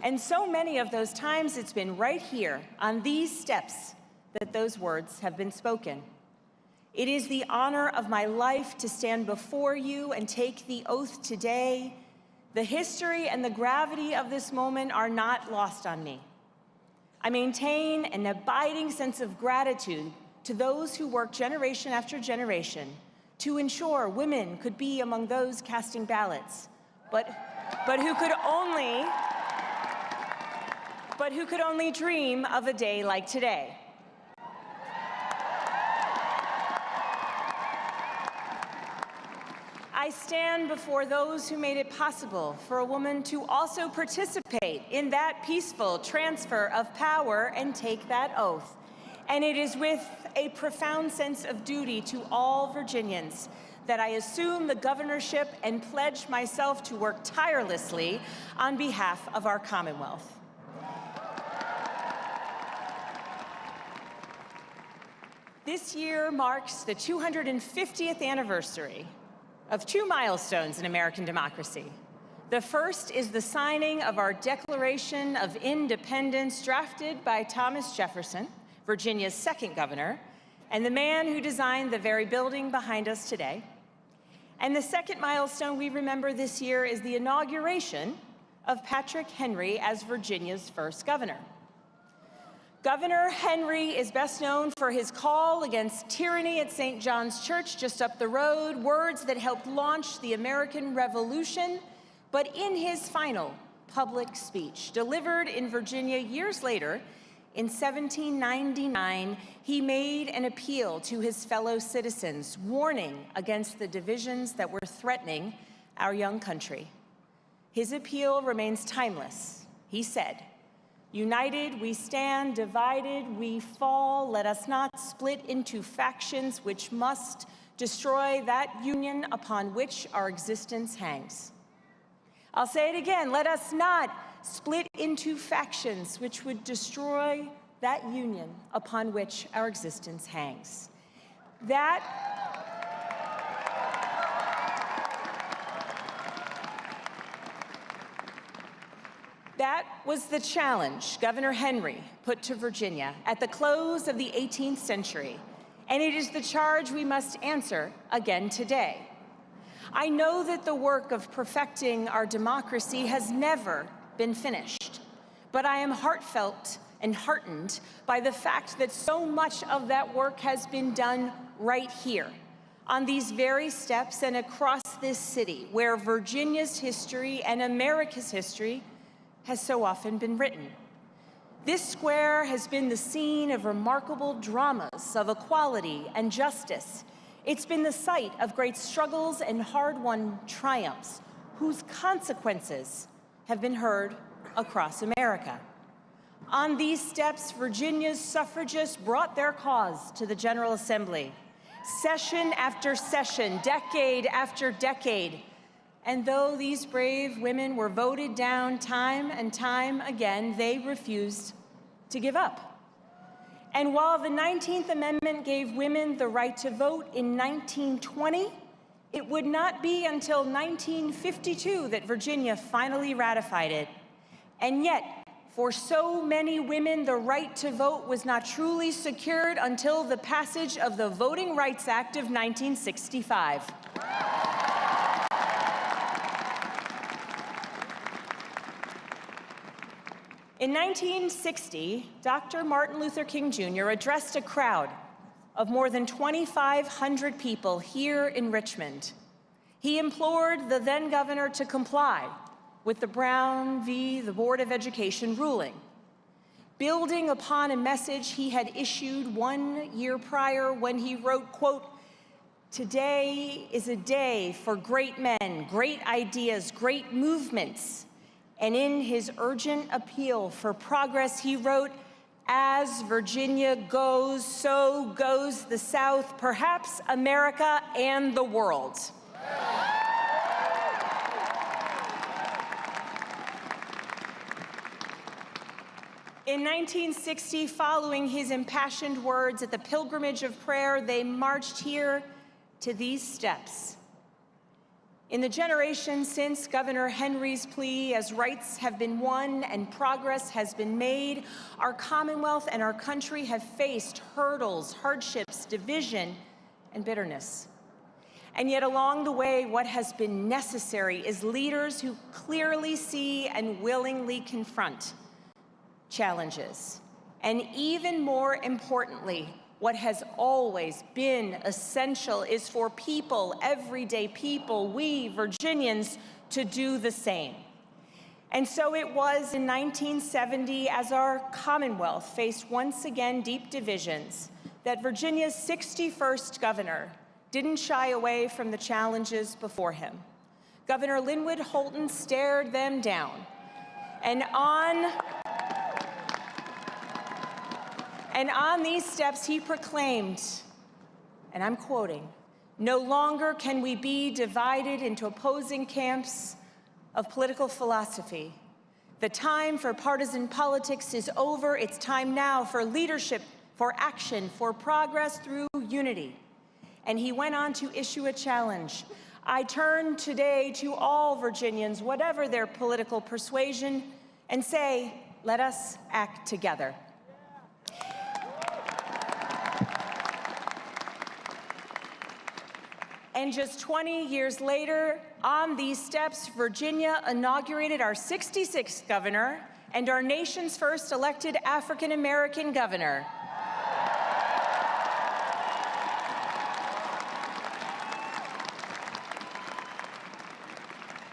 and so many of those times it's been right here on these steps that those words have been spoken. It is the honor of my life to stand before you and take the oath today. The history and the gravity of this moment are not lost on me. I maintain an abiding sense of gratitude to those who worked generation after generation to ensure women could be among those casting ballots, but who could only dream of a day like today. I stand before those who made it possible for a woman to also participate in that peaceful transfer of power and take that oath. And it is with a profound sense of duty to all Virginians that I assume the governorship and pledge myself to work tirelessly on behalf of our Commonwealth. This year marks the 250th anniversary of two milestones in American democracy. The first is the signing of our Declaration of Independence, drafted by Thomas Jefferson, Virginia's second governor, and the man who designed the very building behind us today. And the second milestone we remember this year is the inauguration of Patrick Henry as Virginia's first governor. Governor Henry is best known for his call against tyranny at St. John's Church just up the road, words that helped launch the American Revolution. But in his final public speech, delivered in Virginia years later, in 1799, he made an appeal to his fellow citizens, warning against the divisions that were threatening our young country. His appeal remains timeless. He said, "United we stand, divided we fall. Let us not split into factions which must destroy that union upon which our existence hangs." I'll say it again, let us not split into factions which would destroy that union upon which our existence hangs. That was the challenge Governor Henry put to Virginia at the close of the 18th century, and it is the charge we must answer again today. I know that the work of perfecting our democracy has never been finished, but I am heartfelt and heartened by the fact that so much of that work has been done right here, on these very steps and across this city, where Virginia's history and America's history has so often been written. This square has been the scene of remarkable dramas of equality and justice. It's been the site of great struggles and hard-won triumphs, whose consequences have been heard across America. On these steps, Virginia's suffragists brought their cause to the General Assembly, session after session, decade after decade. And though these brave women were voted down time and time again, they refused to give up. And while the 19th Amendment gave women the right to vote in 1920, it would not be until 1952 that Virginia finally ratified it. And yet, For so many women, the right to vote was not truly secured until the passage of the Voting Rights Act of 1965. In 1960, Dr. Martin Luther King Jr. addressed a crowd of more than 2,500 people here in Richmond. He implored the then governor to comply with the Brown v. the Board of Education ruling, building upon a message he had issued 1 year prior when he wrote, quote, "Today is a day for great men, great ideas, great movements." And in his urgent appeal for progress, he wrote, "As Virginia goes, so goes the South, perhaps America and the world." In 1960, following his impassioned words at the Pilgrimage of Prayer, they marched here to these steps. In the generation since Governor Henry's plea, as rights have been won and progress has been made, our Commonwealth and our country have faced hurdles, hardships, division, and bitterness. And yet along the way, what has been necessary is leaders who clearly see and willingly confront challenges. And even more importantly, what has always been essential is for people, everyday people, we Virginians, to do the same. And so it was in 1970, as our Commonwealth faced once again deep divisions, that Virginia's 61st governor didn't shy away from the challenges before him. Governor Linwood Holton stared them down. And on these steps, he proclaimed, and I'm quoting, "No longer can we be divided into opposing camps of political philosophy. The time for partisan politics is over. It's time now for leadership, for action, for progress through unity." And he went on to issue a challenge. "I turn today to all Virginians, whatever their political persuasion, and say, let us act together." And just 20 years later, on these steps, Virginia inaugurated our 66th governor and our nation's first elected African-American governor.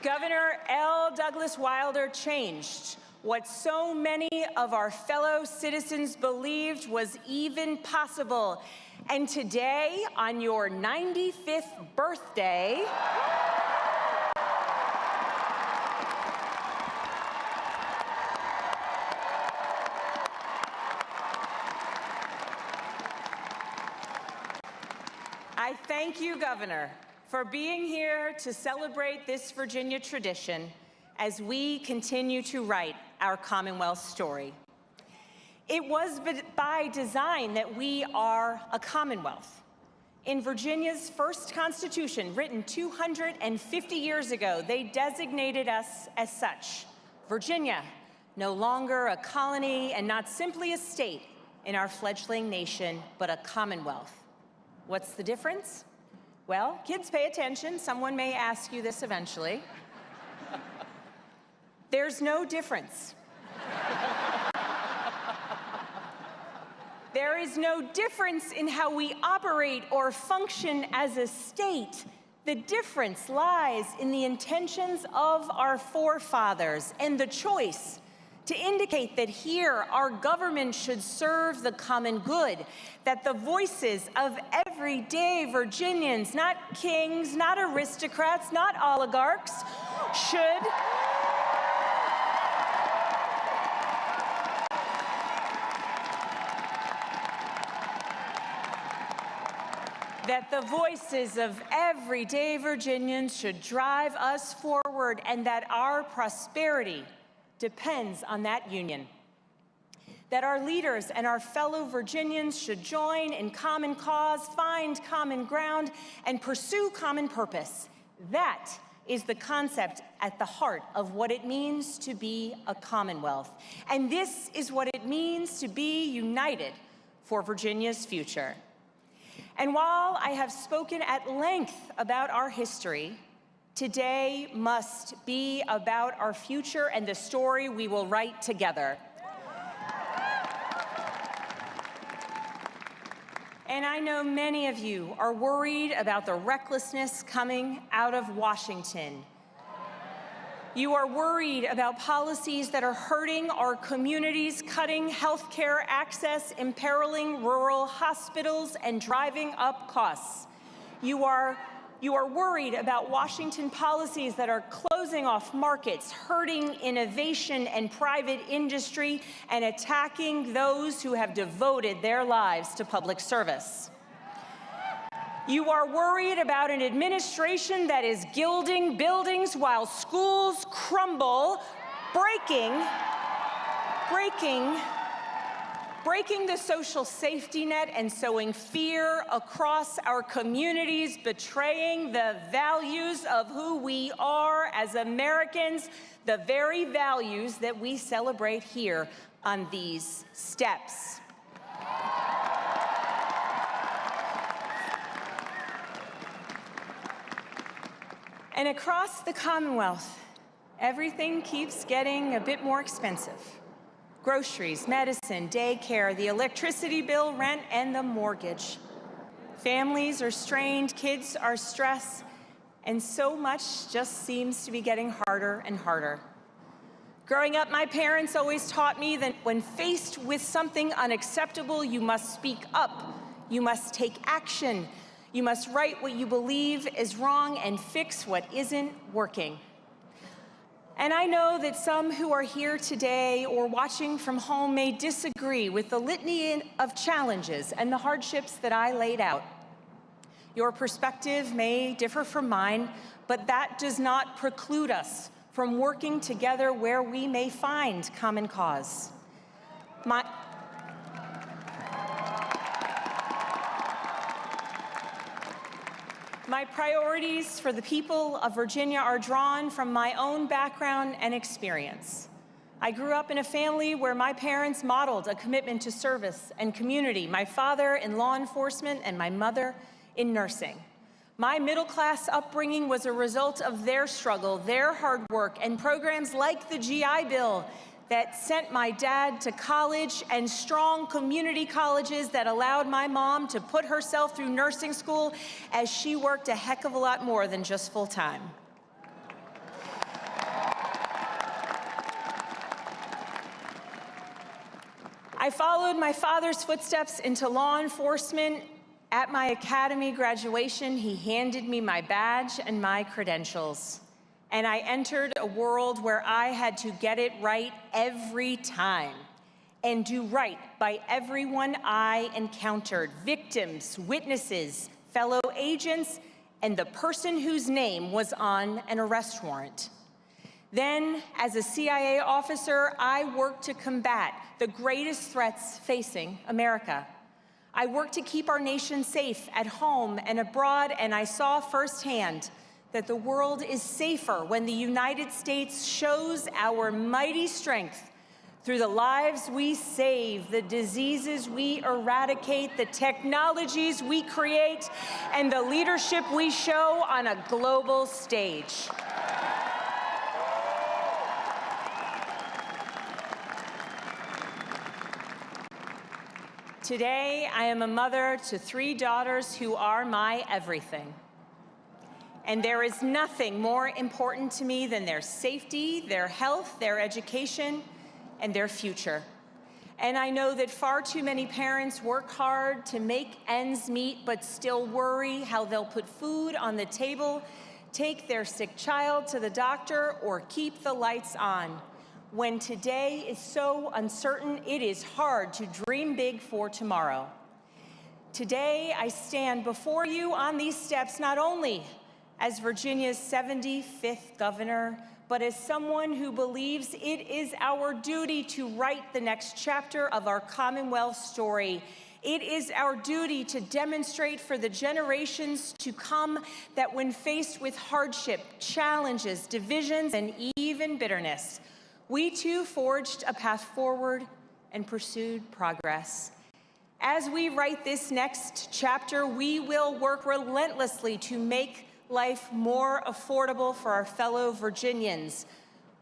Governor L. Douglas Wilder changed what so many of our fellow citizens believed was even possible. And today, on your 95th birthday, I thank you, Governor, for being here to celebrate this Virginia tradition as we continue to write our Commonwealth story. It was by design that we are a Commonwealth. In Virginia's first Constitution, written 250 years ago, they designated us as such. Virginia, no longer a colony and not simply a state in our fledgling nation, but a Commonwealth. What's the difference? Well, kids, pay attention. Someone may ask you this eventually. There's no difference. There is no difference in how we operate or function as a state. The difference lies in the intentions of our forefathers and the choice to indicate that here our government should serve the common good, that the voices of everyday Virginians, not kings, not aristocrats, not oligarchs, that the voices of everyday Virginians should drive us forward, and that our prosperity depends on that union. That our leaders and our fellow Virginians should join in common cause, find common ground, and pursue common purpose. That is the concept at the heart of what it means to be a Commonwealth. And this is what it means to be united for Virginia's future. And while I have spoken at length about our history, today must be about our future and the story we will write together. And I know many of you are worried about the recklessness coming out of Washington. You are worried about policies that are hurting our communities, cutting healthcare access, imperiling rural hospitals, and driving up costs. You are worried about Washington policies that are closing off markets, hurting innovation and private industry, and attacking those who have devoted their lives to public service. You are worried about an administration that is gilding buildings while schools crumble, breaking the social safety net and sowing fear across our communities, betraying the values of who we are as Americans, the very values that we celebrate here on these steps. And across the Commonwealth, everything keeps getting a bit more expensive. Groceries, medicine, daycare, the electricity bill, rent, and the mortgage. Families are strained, kids are stressed, and so much just seems to be getting harder and harder. Growing up, my parents always taught me that when faced with something unacceptable, you must speak up, you must take action, you must write what you believe is wrong and fix what isn't working. And I know that some who are here today or watching from home may disagree with the litany of challenges and the hardships that I laid out. Your perspective may differ from mine, but that does not preclude us from working together where we may find common cause. My priorities for the people of Virginia are drawn from my own background and experience. I grew up in a family where my parents modeled a commitment to service and community, my father in law enforcement and my mother in nursing. My middle-class upbringing was a result of their struggle, their hard work, and programs like the GI Bill that sent my dad to college and strong community colleges that allowed my mom to put herself through nursing school as she worked a heck of a lot more than just full-time. I followed my father's footsteps into law enforcement. At my academy graduation, he handed me my badge and my credentials. And I entered a world where I had to get it right every time and do right by everyone I encountered, victims, witnesses, fellow agents, and the person whose name was on an arrest warrant. Then, as a CIA officer, I worked to combat the greatest threats facing America. I worked to keep our nation safe at home and abroad, and I saw firsthand that the world is safer when the United States shows our mighty strength through the lives we save, the diseases we eradicate, the technologies we create, and the leadership we show on a global stage. Today, I am a mother to 3 daughters who are my everything. And there is nothing more important to me than their safety, their health, their education, and their future. And I know that far too many parents work hard to make ends meet, but still worry how they'll put food on the table, take their sick child to the doctor, or keep the lights on. When today is so uncertain, it is hard to dream big for tomorrow. Today, I stand before you on these steps not only as Virginia's 75th governor, but as someone who believes it is our duty to write the next chapter of our Commonwealth story It is our duty to demonstrate for the generations to come that when faced with hardship, challenges, divisions, and even bitterness, we too forged a path forward and pursued progress. As we write this next chapter, we will work relentlessly to make life more affordable for our fellow Virginians.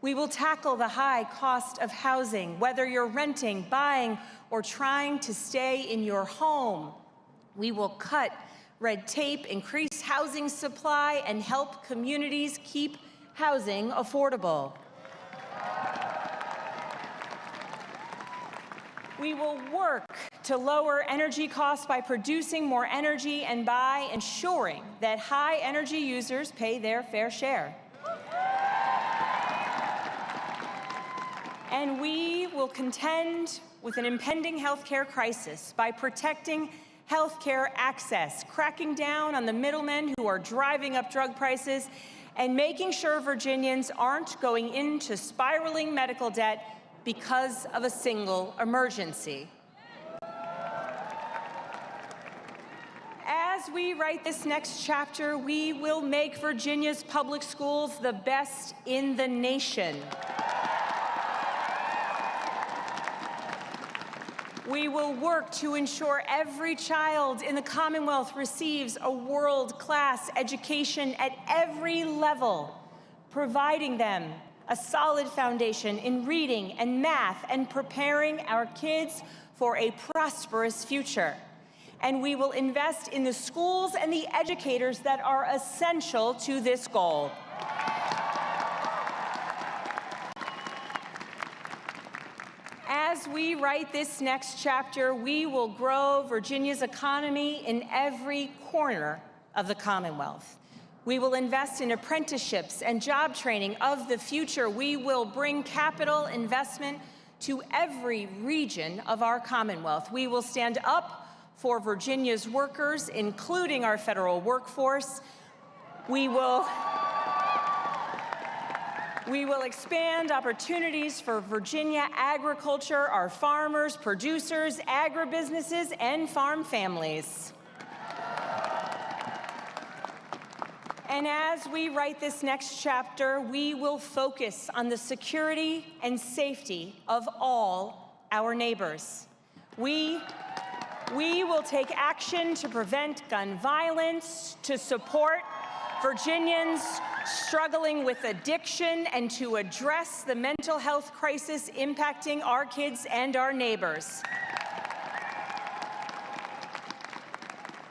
We will tackle the high cost of housing, whether you're renting, buying, or trying to stay in your home. We will cut red tape, increase housing supply, and help communities keep housing affordable. We will work to lower energy costs by producing more energy and by ensuring that high energy users pay their fair share. And we will contend with an impending healthcare crisis by protecting healthcare access, cracking down on the middlemen who are driving up drug prices, and making sure Virginians aren't going into spiraling medical debt because of a single emergency. As we write this next chapter, we will make Virginia's public schools the best in the nation. We will work to ensure every child in the Commonwealth receives a world-class education at every level, providing them a solid foundation in reading and math and preparing our kids for a prosperous future. And we will invest in the schools and the educators that are essential to this goal. As we write this next chapter, we will grow Virginia's economy in every corner of the Commonwealth. We will invest in apprenticeships and job training of the future. We will bring capital investment to every region of our Commonwealth. We will stand up for Virginia's workers, including our federal workforce. We will expand opportunities for Virginia agriculture, our farmers, producers, agribusinesses, and farm families. And as we write this next chapter, we will focus on the security and safety of all our neighbors. We will take action to prevent gun violence, to support Virginians struggling with addiction, and to address the mental health crisis impacting our kids and our neighbors.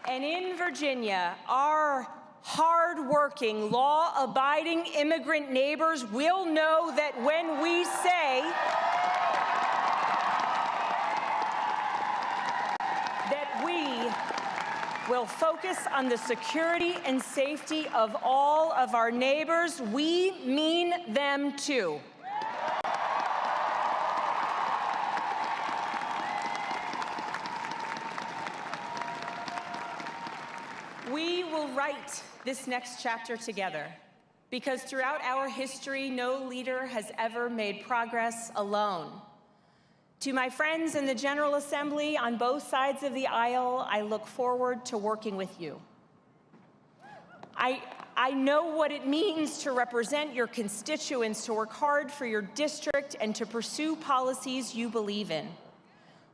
And in Virginia, our hard-working, law-abiding immigrant neighbors will know that when we say that we will focus on the security and safety of all of our neighbors, we mean them too. We will write this next chapter together, because throughout our history, no leader has ever made progress alone. To my friends in the General Assembly on both sides of the aisle, I look forward to working with you. I know what it means to represent your constituents, to work hard for your district, and to pursue policies you believe in.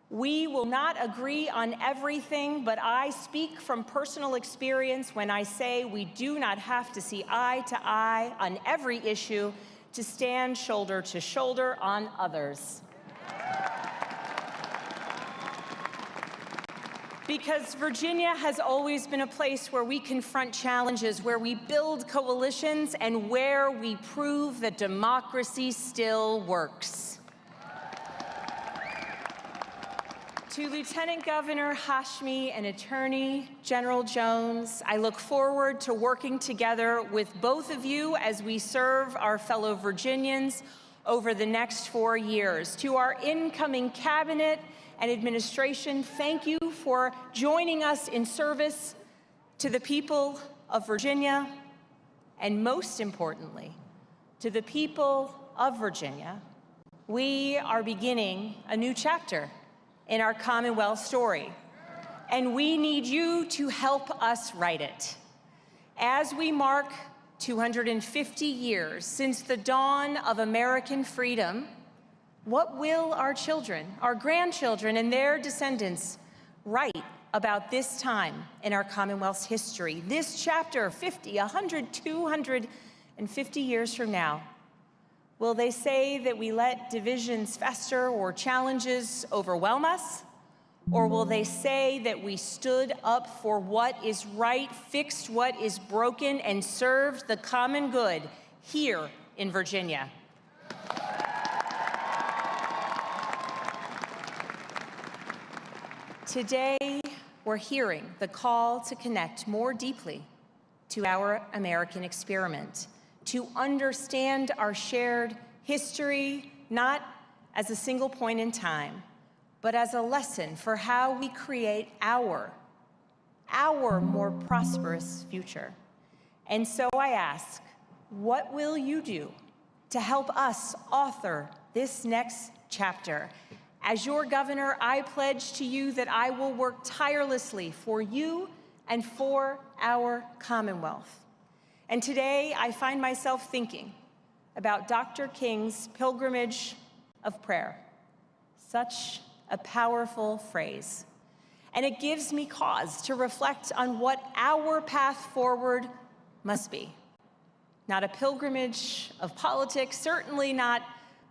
We will not agree on everything, but I speak from personal experience when I say we do not have to see eye to eye on every issue to stand shoulder to shoulder on others. Because Virginia has always been a place where we confront challenges, where we build coalitions, and where we prove that democracy still works. To Lieutenant Governor Hashmi and Attorney General Jones, I look forward to working together with both of you as we serve our fellow Virginians over the next 4 years. To our incoming cabinet and administration, thank you for joining us in service to the people of Virginia, and most importantly, to the people of Virginia. We are beginning a new chapter in our Commonwealth story. and we need you to help us write it. As we mark 250 years since the dawn of American freedom, what will our children, our grandchildren, and their descendants write about this time in our Commonwealth's history, this chapter 50, 100, 250 years from now? Will they say that we let divisions fester or challenges overwhelm us? Or will they say that we stood up for what is right, fixed what is broken, and served the common good here in Virginia? Today, we're hearing the call to connect more deeply to our American experiment, to understand our shared history, not as a single point in time, but as a lesson for how we create our more prosperous future. And so I ask, what will you do to help us author this next chapter? As your governor, I pledge to you that I will work tirelessly for you and for our Commonwealth. And today, I find myself thinking about Dr. King's pilgrimage of prayer. Such a powerful phrase. And it gives me cause to reflect on what our path forward must be. Not a pilgrimage of politics, certainly not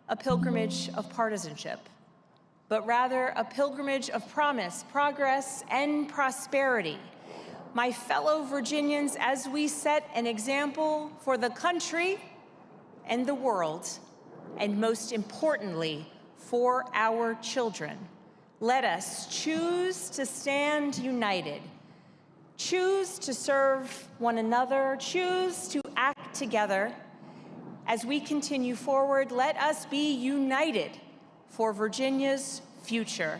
a pilgrimage of partisanship, but rather a pilgrimage of promise, progress, and prosperity. My fellow Virginians, as we set an example for the country and the world, and most importantly, for our children, let us choose to stand united, choose to serve one another, choose to act together. As we continue forward, let us be united for Virginia's future.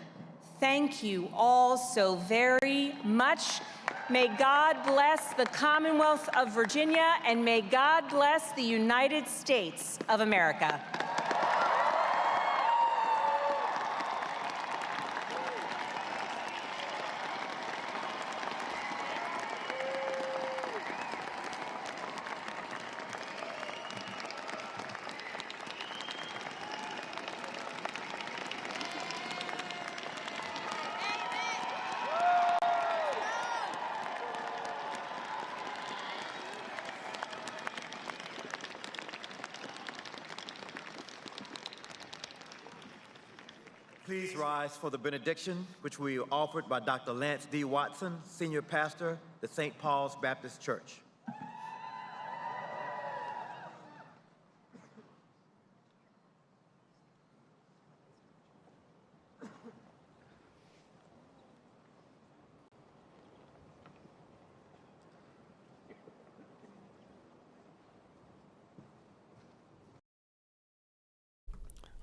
Thank you all so very much. May God bless the Commonwealth of Virginia, and may God bless the United States of America. Please rise for the benediction, which will be offered by Dr. Lance D. Watson, Senior Pastor, the St. Paul's Baptist Church.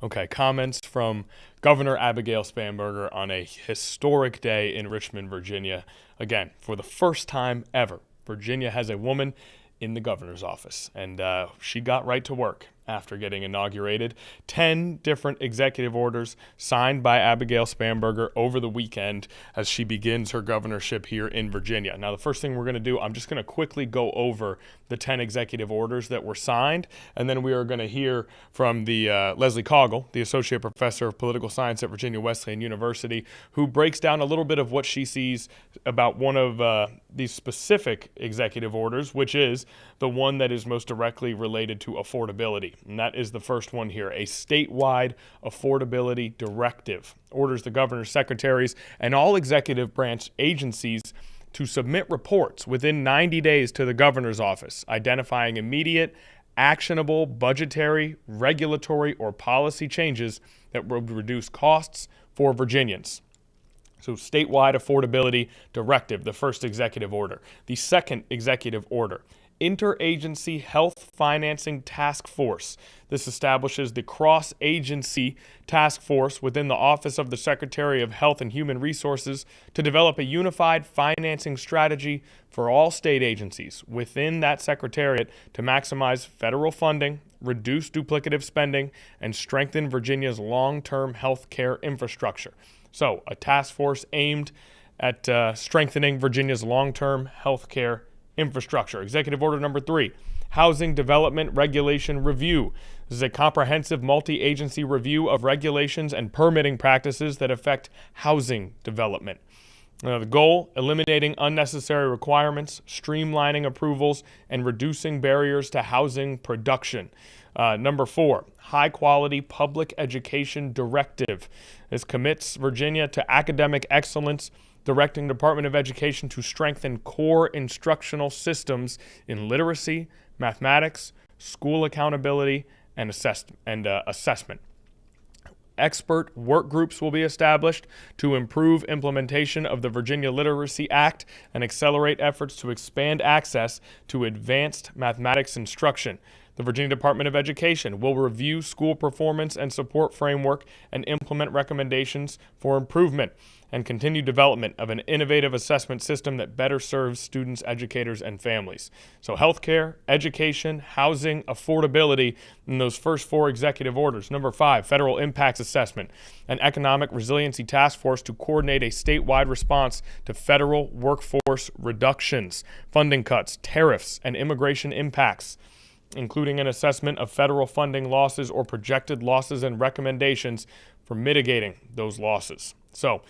Okay, comments from Governor Abigail Spanberger on a historic day in Richmond, Virginia. Again, for the first time ever, Virginia has a woman in the governor's office, and she got right to work after getting inaugurated. 10 different executive orders signed by Abigail Spanberger over the weekend as she begins her governorship here in Virginia. Now, the first thing we're going to do, I'm just going to quickly go over the 10 executive orders that were signed, and then we are going to hear from the Leslie Coggle, the Associate Professor of Political Science at Virginia Wesleyan University, who breaks down a little bit of what she sees about one of these specific executive orders, which is the one that is most directly related to affordability. And that is the first one here. A statewide affordability directive orders the governor's secretaries and all executive branch agencies to submit reports within 90 days to the governor's office, identifying immediate, actionable budgetary, regulatory, or policy changes that would reduce costs for Virginians. So, statewide affordability directive, the first executive order. The second executive order, Interagency Health Financing Task Force. This establishes the cross-agency task force within the Office of the Secretary of Health and Human Resources to develop a unified financing strategy for all state agencies within that secretariat to maximize federal funding, reduce duplicative spending, and strengthen Virginia's long-term health care infrastructure. So, a task force aimed at strengthening Virginia's long-term health care infrastructure. Executive Order number 3, Housing Development Regulation Review. This is a comprehensive multi-agency review of regulations and permitting practices that affect housing development. The goal, eliminating unnecessary requirements, streamlining approvals, and reducing barriers to housing production. Number 4, High Quality Public Education Directive. This commits Virginia to academic excellence, directing Department of Education to strengthen core instructional systems in literacy, mathematics, school accountability, and assessment. Expert work groups will be established to improve implementation of the Virginia Literacy Act and accelerate efforts to expand access to advanced mathematics instruction. The Virginia Department of Education will review school performance and support framework and implement recommendations for improvement and continue development of an innovative assessment system that better serves students, educators, and families. So healthcare, education, housing, affordability in those first 4 executive orders. Number 5, Federal Impacts Assessment, an economic resiliency task force to coordinate a statewide response to federal workforce reductions, funding cuts, tariffs, and immigration impacts, including an assessment of federal funding losses or projected losses and recommendations for mitigating those losses. So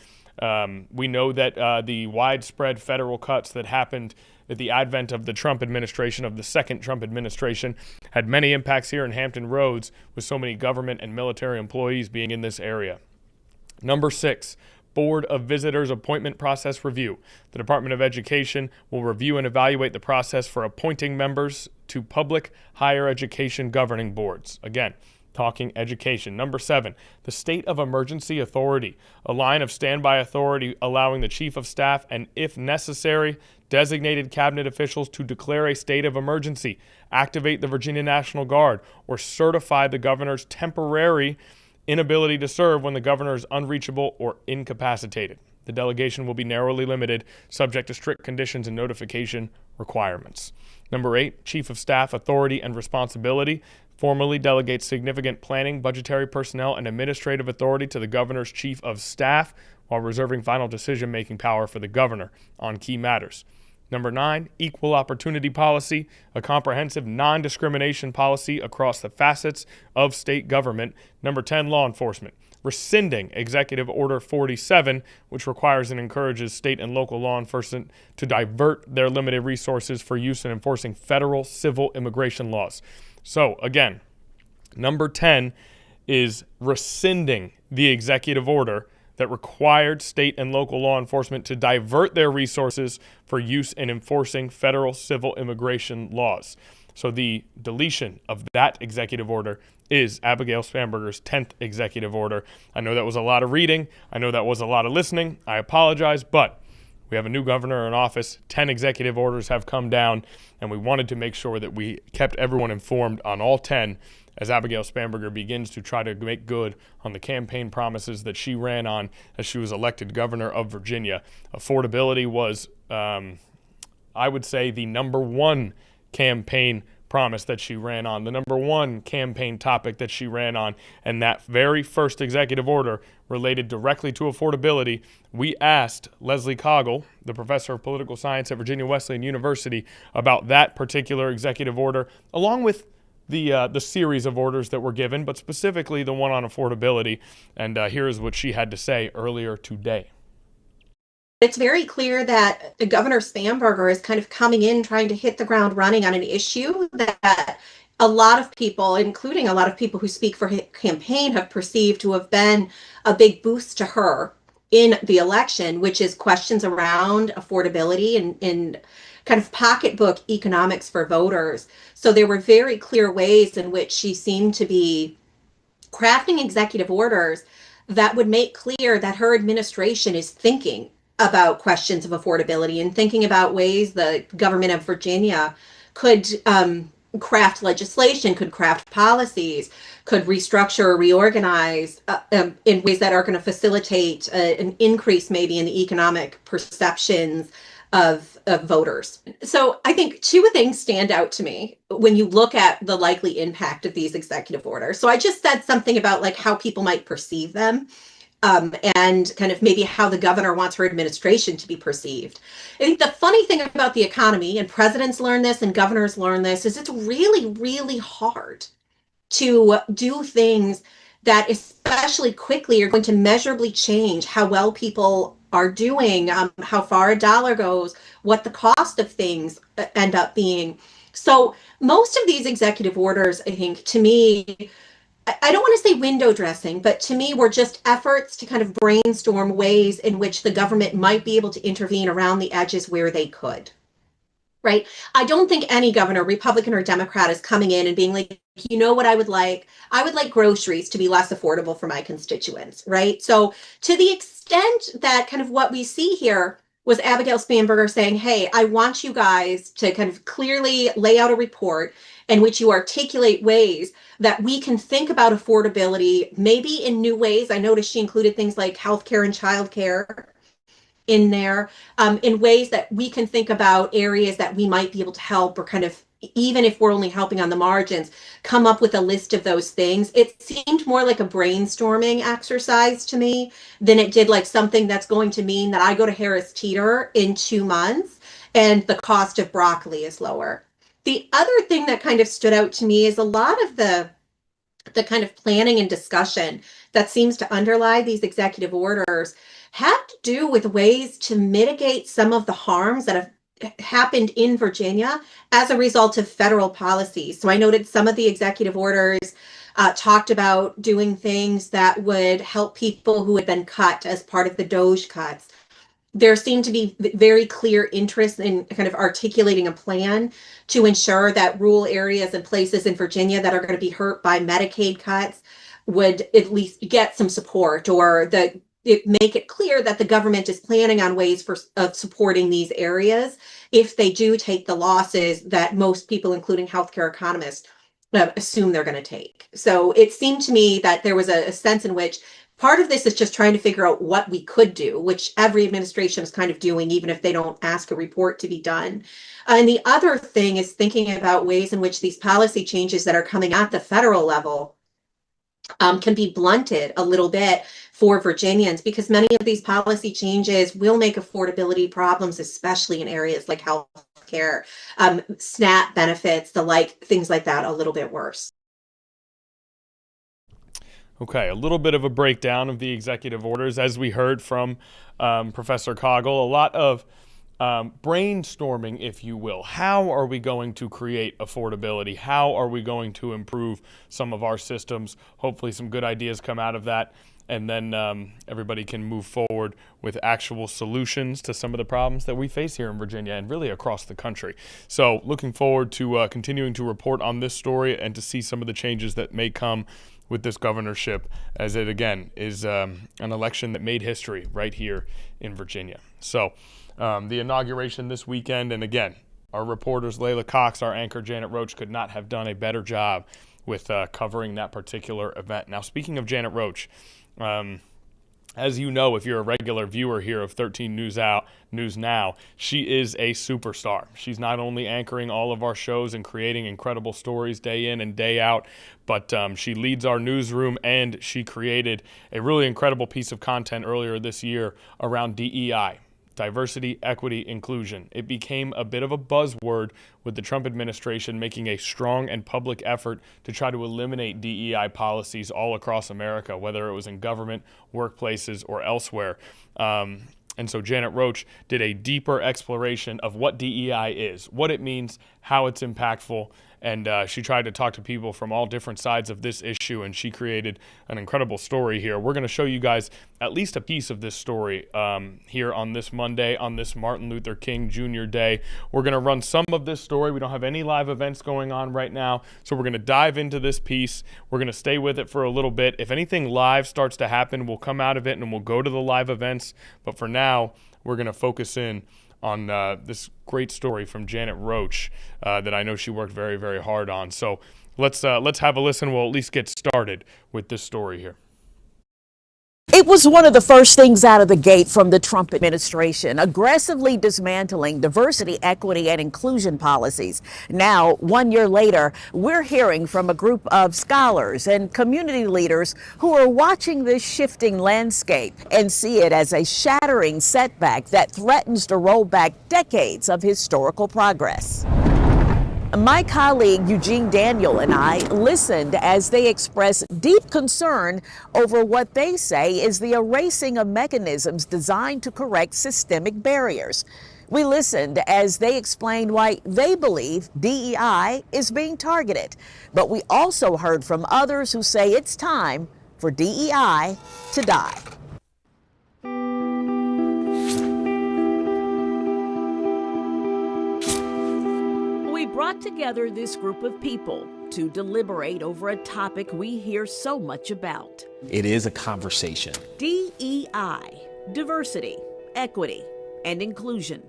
we know that the widespread federal cuts that happened at the advent of the Trump administration, of the second Trump administration, had many impacts here in Hampton Roads, with so many government and military employees being in this area. Number 6, Board of Visitors Appointment Process Review. The Department of Education will review and evaluate the process for appointing members to public higher education governing boards. Again, talking education. Number 7, the State of Emergency Authority, a line of standby authority allowing the Chief of Staff and, if necessary, designated cabinet officials to declare a state of emergency, activate the Virginia National Guard, or certify the governor's temporary inability to serve when the governor is unreachable or incapacitated. The delegation will be narrowly limited, subject to strict conditions and notification requirements. Number 8, Chief of Staff Authority and Responsibility formally delegates significant planning, budgetary personnel, and administrative authority to the governor's Chief of Staff while reserving final decision-making power for the governor on key matters. Number 9, Equal Opportunity Policy, a comprehensive non-discrimination policy across the facets of state government. Number 10, Law Enforcement, rescinding Executive Order 47, which requires and encourages state and local law enforcement to divert their limited resources for use in enforcing federal civil immigration laws. So, again, number 10 is rescinding the executive order that required state and local law enforcement to divert their resources for use in enforcing federal civil immigration laws. So the deletion of that executive order is Abigail Spanberger's 10th executive order. I know that was a lot of reading. I know that was a lot of listening. I apologize, but we have a new governor in office. 10 executive orders have come down, and we wanted to make sure that we kept everyone informed on all 10 as Abigail Spanberger begins to try to make good on the campaign promises that she ran on as she was elected governor of Virginia. Affordability was, I would say, the number 1 campaign promise that she ran on, the number 1 campaign topic that she ran on. And that very first executive order related directly to affordability. We asked Leslie Coggle, the professor of political science at Virginia Wesleyan University, about that particular executive order, along with the series of orders that were given, but specifically the one on affordability. And here is what she had to say earlier today. It's very clear that Governor Spanberger is kind of coming in trying to hit the ground running on an issue that a lot of people, including a lot of people who speak for his campaign, have perceived to have been a big boost to her in the election, which is questions around affordability and kind of pocketbook economics for voters. So there were very clear ways in which she seemed to be crafting executive orders that would make clear that her administration is thinking about questions of affordability and thinking about ways the government of Virginia could craft legislation, could craft policies, could restructure or reorganize in ways that are going to facilitate an increase maybe in the economic perceptions of voters. So I think 2 things stand out to me when you look at the likely impact of these executive orders. So I just said something about like how people might perceive them. and kind of maybe how the governor wants her administration to be perceived. I think the funny thing about the economy, and presidents learn this and governors learn this, is it's really, really hard to do things that, especially quickly, are going to measurably change how well people are doing, how far a dollar goes, what the cost of things end up being. So most of these executive orders, I think, to me, I don't want to say window dressing, but to me, were just efforts to kind of brainstorm ways in which the government might be able to intervene around the edges where they could. Right. I don't think any governor, Republican or Democrat, is coming in and being like, you know what I would like? I would like groceries to be less affordable for my constituents. Right. So to the extent that kind of what we see here was Abigail Spanberger saying, hey, I want you guys to kind of clearly lay out a report in which you articulate ways that we can think about affordability, maybe in new ways. I noticed she included things like healthcare and childcare in there, in ways that we can think about areas that we might be able to help, or kind of, even if we're only helping on the margins, come up with a list of those things. It seemed more like a brainstorming exercise to me than it did like something that's going to mean that I go to Harris Teeter in 2 months and the cost of broccoli is lower. The other thing that kind of stood out to me is a lot of the kind of planning and discussion that seems to underlie these executive orders had to do with ways to mitigate some of the harms that have happened in Virginia as a result of federal policies. So I noted some of the executive orders talked about doing things that would help people who had been cut as part of the DOGE cuts. There seemed to be very clear interest in kind of articulating a plan to ensure that rural areas and places in Virginia that are going to be hurt by Medicaid cuts would at least get some support, or make it clear that the government is planning on ways of supporting these areas if they do take the losses that most people, including healthcare economists, assume they're going to take. So it seemed to me that there was a sense in which part of this is just trying to figure out what we could do, which every administration is kind of doing, even if they don't ask a report to be done. And the other thing is thinking about ways in which these policy changes that are coming at the federal level can be blunted a little bit for Virginians, because many of these policy changes will make affordability problems, especially in areas like health care, SNAP benefits, things like that, a little bit worse. Okay, a little bit of a breakdown of the executive orders. As we heard from Professor Coggle, a lot of brainstorming, if you will. How are we going to create affordability? How are we going to improve some of our systems? Hopefully some good ideas come out of that, and then everybody can move forward with actual solutions to some of the problems that we face here in Virginia and really across the country. So looking forward to continuing to report on this story and to see some of the changes that may come with this governorship, as it again is an election that made history right here in Virginia. So the inauguration this weekend, and again, our reporters Layla Cox, our anchor Janet Roach, could not have done a better job with covering that particular event. Now, speaking of Janet Roach, as you know, if you're a regular viewer here of 13 News Now, she is a superstar. She's not only anchoring all of our shows and creating incredible stories day in and day out, but she leads our newsroom, and she created a really incredible piece of content earlier this year around DEI. Diversity, equity, inclusion. It became a bit of a buzzword with the Trump administration making a strong and public effort to try to eliminate DEI policies all across America, whether it was in government, workplaces, or elsewhere. And so Janet Roach did a deeper exploration of what DEI is, what it means, how it's impactful, and she tried to talk to people from all different sides of this issue, and she created an incredible story here. We're going to show you guys at least a piece of this story here on this Monday, on this Martin Luther King Jr. Day. We're going to run some of this story. We don't have any live events going on right now, so we're going to dive into this piece. We're going to stay with it for a little bit. If anything live starts to happen, we'll come out of it and we'll go to the live events. But for now, we're going to focus in on this great story from Janet Roach that I know she worked very, very hard on. So let's have a listen. We'll at least get started with this story here. It was one of the first things out of the gate from the Trump administration, aggressively dismantling diversity, equity, and inclusion policies. Now, 1 year later, we're hearing from a group of scholars and community leaders who are watching this shifting landscape and see it as a shattering setback that threatens to roll back decades of historical progress. My colleague Eugene Daniel and I listened as they express deep concern over what they say is the erasing of mechanisms designed to correct systemic barriers. We listened as they explained why they believe DEI is being targeted. But we also heard from others who say it's time for DEI to die. We brought together this group of people to deliberate over a topic we hear so much about. It is a conversation. DEI, diversity, equity, and inclusion.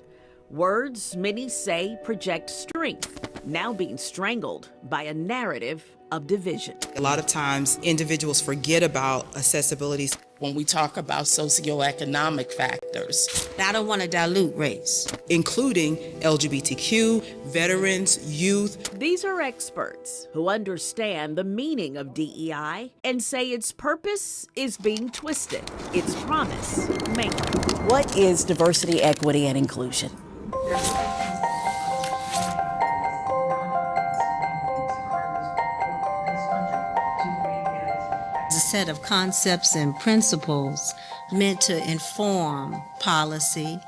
Words many say project strength, now being strangled by a narrative of division. A lot of times individuals forget about accessibility. When we talk about socioeconomic factors, I don't want to dilute race, including LGBTQ, veterans, youth. These are experts who understand the meaning of DEI and say its purpose is being twisted, its promise mangled. What is diversity, equity, and inclusion? a set of concepts and principles meant to inform policy,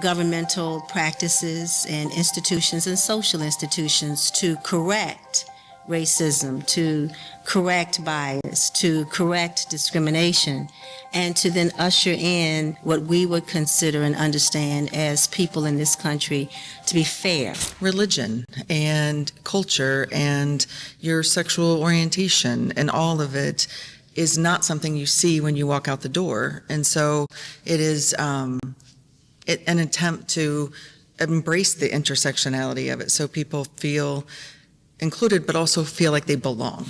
governmental practices and institutions and social institutions to correct racism, to correct bias, to correct discrimination, and to then usher in what we would consider and understand as people in this country to be fair. Religion and culture and your sexual orientation and all of it is not something you see when you walk out the door. And so it is an attempt to embrace the intersectionality of it so people feel included, but also feel like they belong.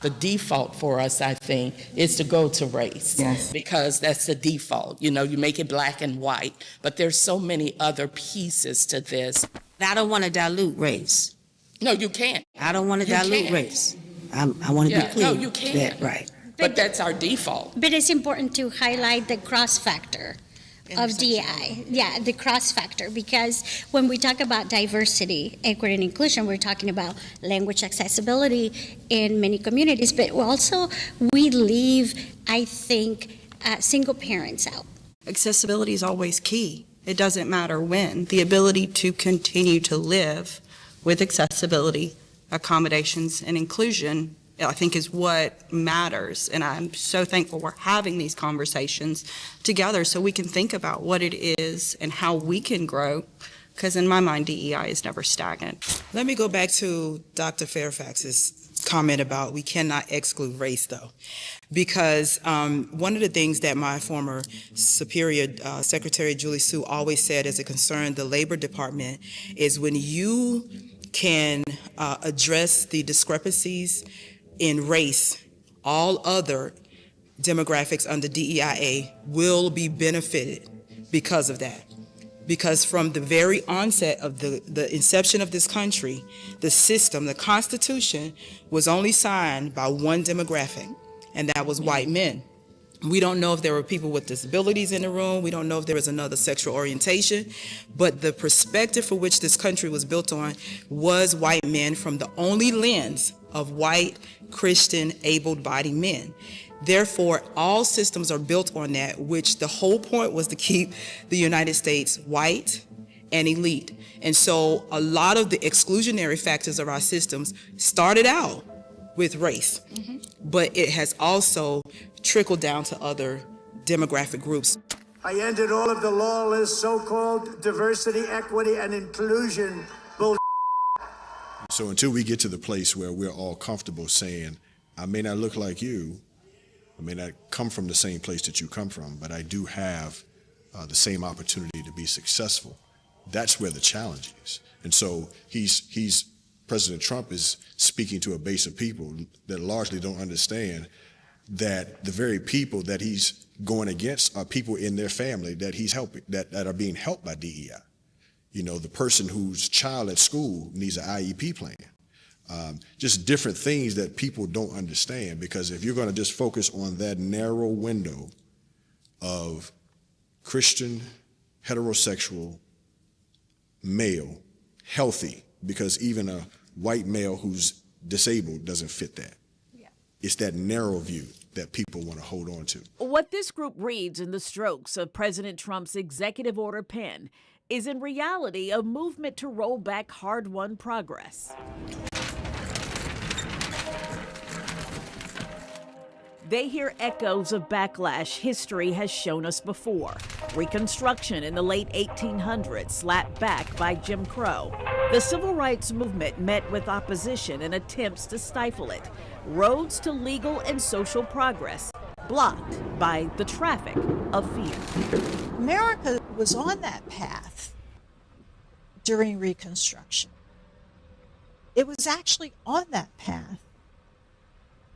The default for us, I think, is to go to race. Yes. Because that's the default. You know, you make it black and white, but there's so many other pieces to this. I don't want to dilute race. No, you can't. I don't want to dilute race. I want to be clear. No, you can't. Right. But that's our default. But it's important to highlight the cross factor of DI. Yeah, the cross factor, because when we talk about diversity, equity, and inclusion, we're talking about language accessibility in many communities, but also we leave, I think, single parents out. Accessibility is always key. It doesn't matter when. The ability to continue to live with accessibility, accommodations, and inclusion, I think, is what matters. And I'm so thankful we're having these conversations together so we can think about what it is and how we can grow, because in my mind, DEI is never stagnant. Let me go back to Dr. Fairfax's comment about we cannot exclude race, though, because one of the things that my former superior, Secretary Julie Sue, always said as it concerned the Labor Department is when you can address the discrepancies in race, all other demographics under DEIA will be benefited because of that. Because from the very onset of the inception of this country, the system, the Constitution, was only signed by one demographic, and that was white men. We don't know if there were people with disabilities in the room. We don't know if there was another sexual orientation. But the perspective for which this country was built on was white men from the only lens of white, Christian, able-bodied men. Therefore, all systems are built on that, which the whole point was to keep the United States white and elite. And so a lot of the exclusionary factors of our systems started out with race, but it has also trickled down to other demographic groups. I ended all of the lawless so-called diversity, equity, and inclusion bullshit. So until we get to the place where we're all comfortable saying, I may not look like you, I may not come from the same place that you come from, but I do have the same opportunity to be successful. That's where the challenge is. And so President Trump is speaking to a base of people that largely don't understand that the very people that he's going against are people in their family that he's helping, that are being helped by DEI. You know, the person whose child at school needs an IEP plan. Just different things that people don't understand, because if you're going to just focus on that narrow window of Christian, heterosexual, male, healthy, because even a white male who's disabled doesn't fit that. Yeah. It's that narrow view that people want to hold on to. What this group reads in the strokes of President Trump's executive order pen is in reality a movement to roll back hard-won progress. They hear echoes of backlash history has shown us before. Reconstruction in the late 1800s slapped back by Jim Crow. The civil rights movement met with opposition and attempts to stifle it. Roads to legal and social progress blocked by the traffic of fear. America was on that path during Reconstruction. It was actually on that path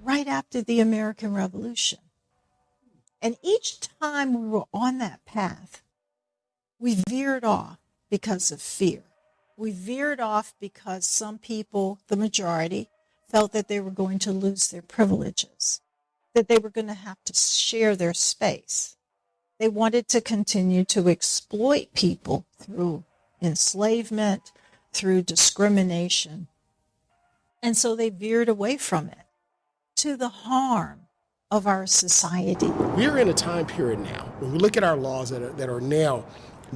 right after the American Revolution. And each time we were on that path, we veered off because of fear. We veered off because some people, the majority, felt that they were going to lose their privileges, that they were going to have to share their space. They wanted to continue to exploit people through enslavement, through discrimination. And so they veered away from it, to the harm of our society. We're in a time period now, when we look at our laws that are now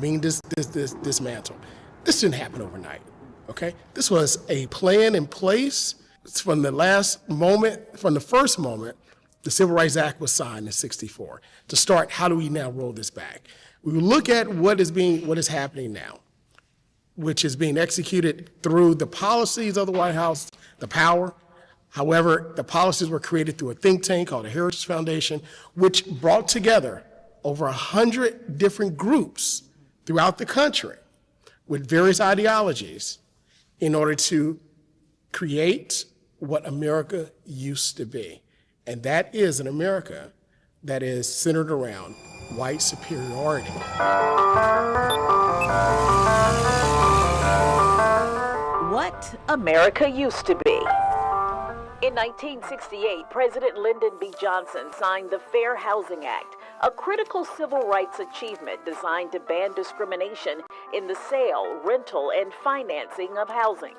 being dismantled, this didn't happen overnight, okay? This was a plan in place from the first moment the Civil Rights Act was signed in '64, to start, how do we now roll this back? We look at what is happening now, which is being executed through the policies of the White House, the power. However, the policies were created through a think tank called the Heritage Foundation, which brought together over 100 different groups throughout the country with various ideologies in order to create what America used to be. And that is an America that is centered around white superiority. What America used to be. In 1968, President Lyndon B. Johnson signed the Fair Housing Act, a critical civil rights achievement designed to ban discrimination in the sale, rental, and financing of housing.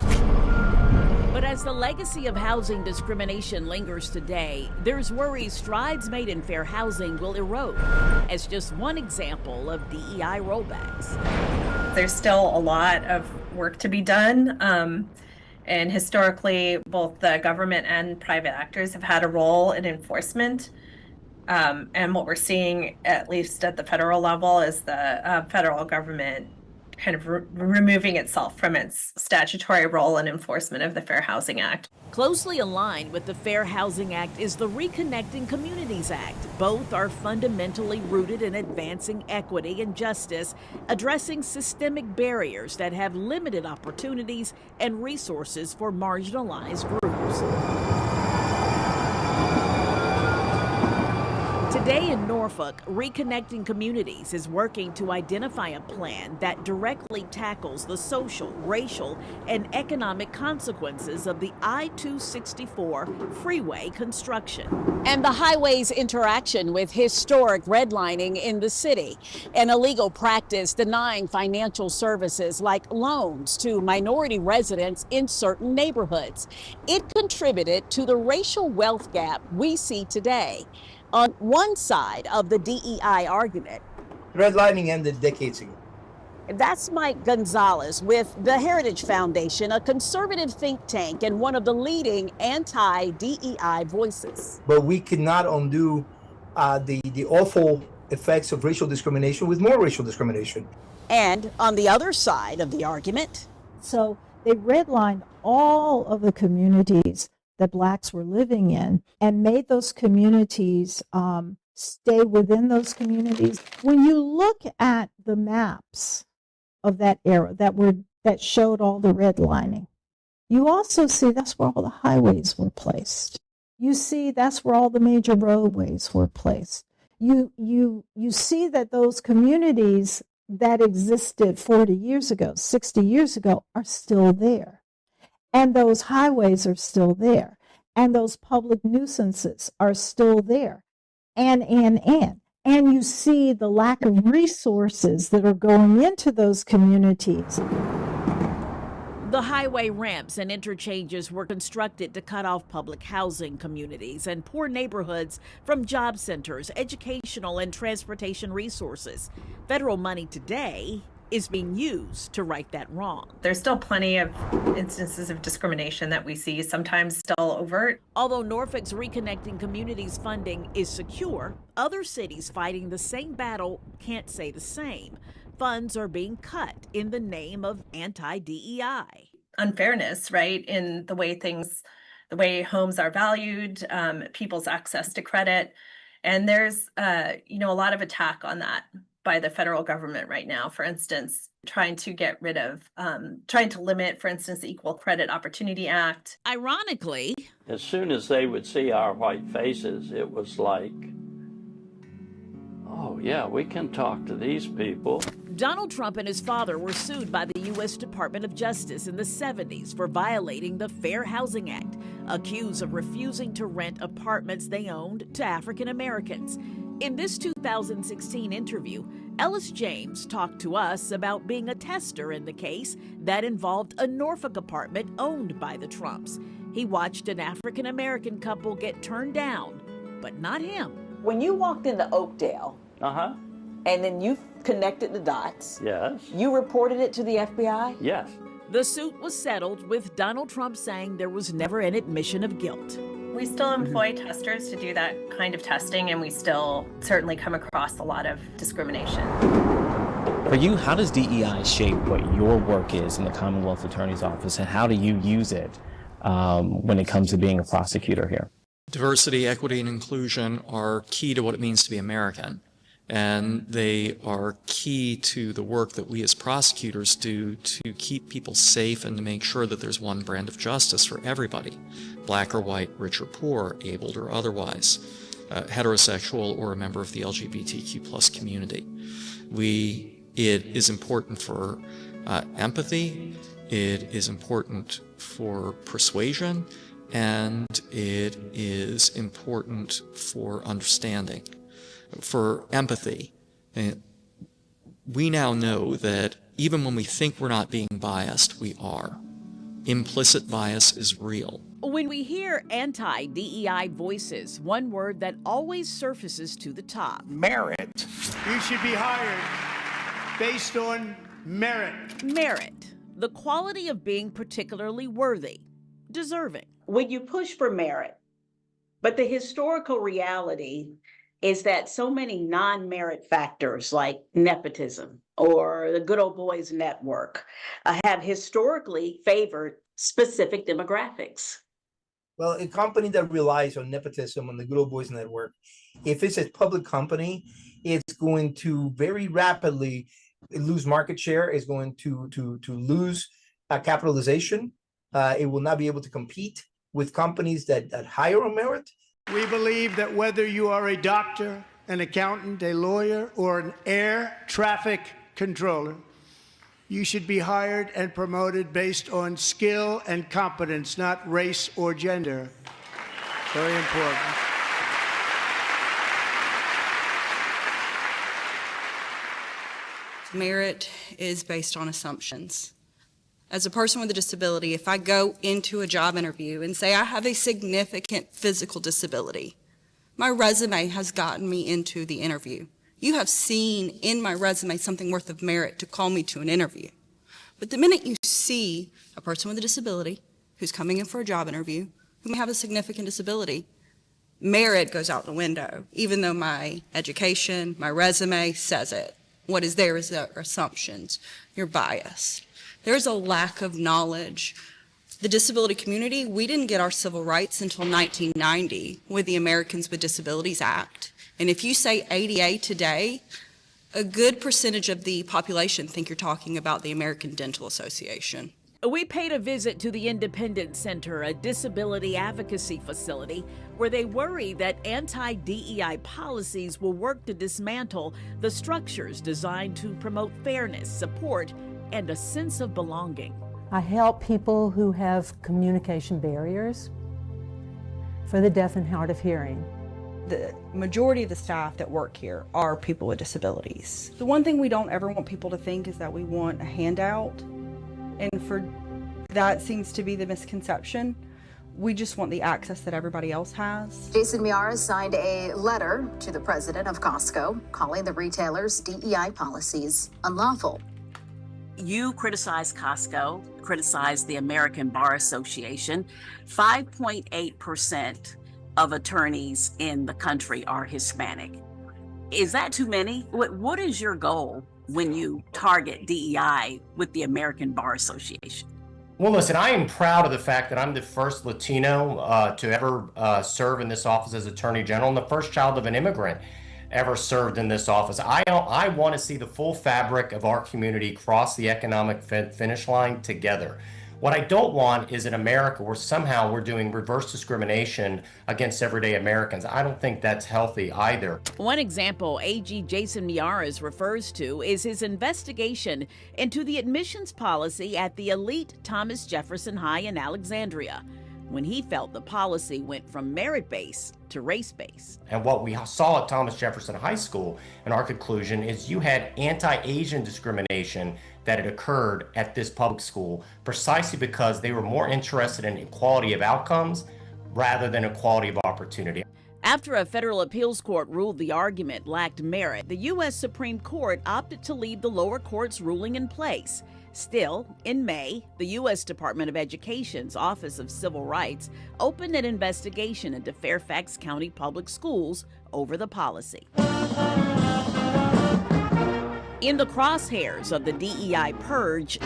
But as the legacy of housing discrimination lingers today, there's worry strides made in fair housing will erode, as just one example of DEI rollbacks. There's still a lot of work to be done. And historically, both the government and private actors have had a role in enforcement. And what we're seeing, at least at the federal level, is the federal government kind of removing itself from its statutory role in enforcement of the Fair Housing Act. Closely aligned with the Fair Housing Act is the Reconnecting Communities Act. Both are fundamentally rooted in advancing equity and justice, addressing systemic barriers that have limited opportunities and resources for marginalized groups. Today in Norfolk, Reconnecting Communities is working to identify a plan that directly tackles the social, racial, and economic consequences of the I-264 freeway construction. And the highway's interaction with historic redlining in the city, an illegal practice denying financial services like loans to minority residents in certain neighborhoods. It contributed to the racial wealth gap we see today. On one side of the DEI argument, redlining ended decades ago. That's Mike Gonzalez with the Heritage Foundation, a conservative think tank and one of the leading anti-DEI voices. But we cannot undo the awful effects of racial discrimination with more racial discrimination. And on the other side of the argument, so they redlined all of the communities that Blacks were living in and made those communities stay within those communities. When you look at the maps of that era that showed all the redlining, you also see that's where all the highways were placed. You see that's where all the major roadways were placed. you see that those communities that existed 40 years ago, 60 years ago are still there. And those highways are still there. And those public nuisances are still there. And you see the lack of resources that are going into those communities. The highway ramps and interchanges were constructed to cut off public housing communities and poor neighborhoods from job centers, educational and transportation resources. Federal money today is being used to right that wrong. There's still plenty of instances of discrimination that we see, sometimes still overt. Although Norfolk's Reconnecting Communities funding is secure, other cities fighting the same battle can't say the same. Funds are being cut in the name of anti-DEI. Unfairness, right, in the way homes are valued, people's access to credit. And there's, a lot of attack on that by the federal government right now. For instance, trying to limit, for instance, the Equal Credit Opportunity Act. Ironically, as soon as they would see our white faces, it was like, oh yeah, we can talk to these people. Donald Trump and his father were sued by the U.S. Department of Justice in the 70s for violating the Fair Housing Act, accused of refusing to rent apartments they owned to African Americans. In this 2016 interview, Ellis James talked to us about being a tester in the case that involved a Norfolk apartment owned by the Trumps. He watched an African American couple get turned down, but not him. When you walked into Oakdale, and then you connected the dots. Yes. You reported it to the FBI? Yes. The suit was settled with Donald Trump saying there was never an admission of guilt. We still employ testers to do that kind of testing, and we still certainly come across a lot of discrimination. For you, how does DEI shape what your work is in the Commonwealth Attorney's Office, and how do you use it when it comes to being a prosecutor here? Diversity, equity, and inclusion are key to what it means to be American. And they are key to the work that we as prosecutors do to keep people safe and to make sure that there's one brand of justice for everybody, black or white, rich or poor, abled or otherwise, heterosexual or a member of the LGBTQ+ community. It is important for empathy, it is important for persuasion, and it is important for understanding. For empathy, we now know that even when we think we're not being biased, we are. Implicit bias is real. When we hear anti-DEI voices, one word that always surfaces to the top: merit. You should be hired based on merit. Merit, the quality of being particularly worthy, deserving. When you push for merit, but the historical reality is that so many non-merit factors like nepotism or the good old boys network have historically favored specific demographics. Well, a company that relies on nepotism and the good old boys network, if it's a public company, it's going to very rapidly lose market share, it's going to lose capitalization. It will not be able to compete with companies that hire on merit. We believe that whether you are a doctor, an accountant, a lawyer, or an air traffic controller, you should be hired and promoted based on skill and competence, not race or gender. Very important. Merit is based on assumptions. As a person with a disability, if I go into a job interview and say I have a significant physical disability, my resume has gotten me into the interview. You have seen in my resume something worth of merit to call me to an interview. But the minute you see a person with a disability who's coming in for a job interview, who may have a significant disability, merit goes out the window, even though my education, my resume says it. What is there is their assumptions. You're biased. There's a lack of knowledge. The disability community, we didn't get our civil rights until 1990 with the Americans with Disabilities Act. And if you say ADA today, a good percentage of the population think you're talking about the American Dental Association. We paid a visit to the Independence Center, a disability advocacy facility, where they worry that anti-DEI policies will work to dismantle the structures designed to promote fairness, support, and a sense of belonging. I help people who have communication barriers for the deaf and hard of hearing. The majority of the staff that work here are people with disabilities. The one thing we don't ever want people to think is that we want a handout, and for that seems to be the misconception. We just want the access that everybody else has. Jason Miara signed a letter to the president of Costco calling the retailer's DEI policies unlawful. You criticize Costco, criticize the American Bar Association. 5.8% of attorneys in the country are Hispanic. Is that too many? What is your goal when you target DEI with the American Bar Association? Well, listen, I am proud of the fact that I'm the first Latino to ever serve in this office as Attorney General, and the first child of an immigrant ever served in this office. I want to see the full fabric of our community cross the economic finish line together. What I don't want is an America where somehow we're doing reverse discrimination against everyday Americans. I don't think that's healthy either. One example AG Jason Miaras refers to is his investigation into the admissions policy at the elite Thomas Jefferson High in Alexandria, when he felt the policy went from merit-based to race-based. And what we saw at Thomas Jefferson High School, in our conclusion, is you had anti-Asian discrimination that had occurred at this public school precisely because they were more interested in equality of outcomes rather than equality of opportunity. After a federal appeals court ruled the argument lacked merit, the U.S. Supreme Court opted to leave the lower court's ruling in place. Still, in May, the U.S. Department of Education's Office of Civil Rights opened an investigation into Fairfax County Public Schools over the policy. In the crosshairs of the DEI purge,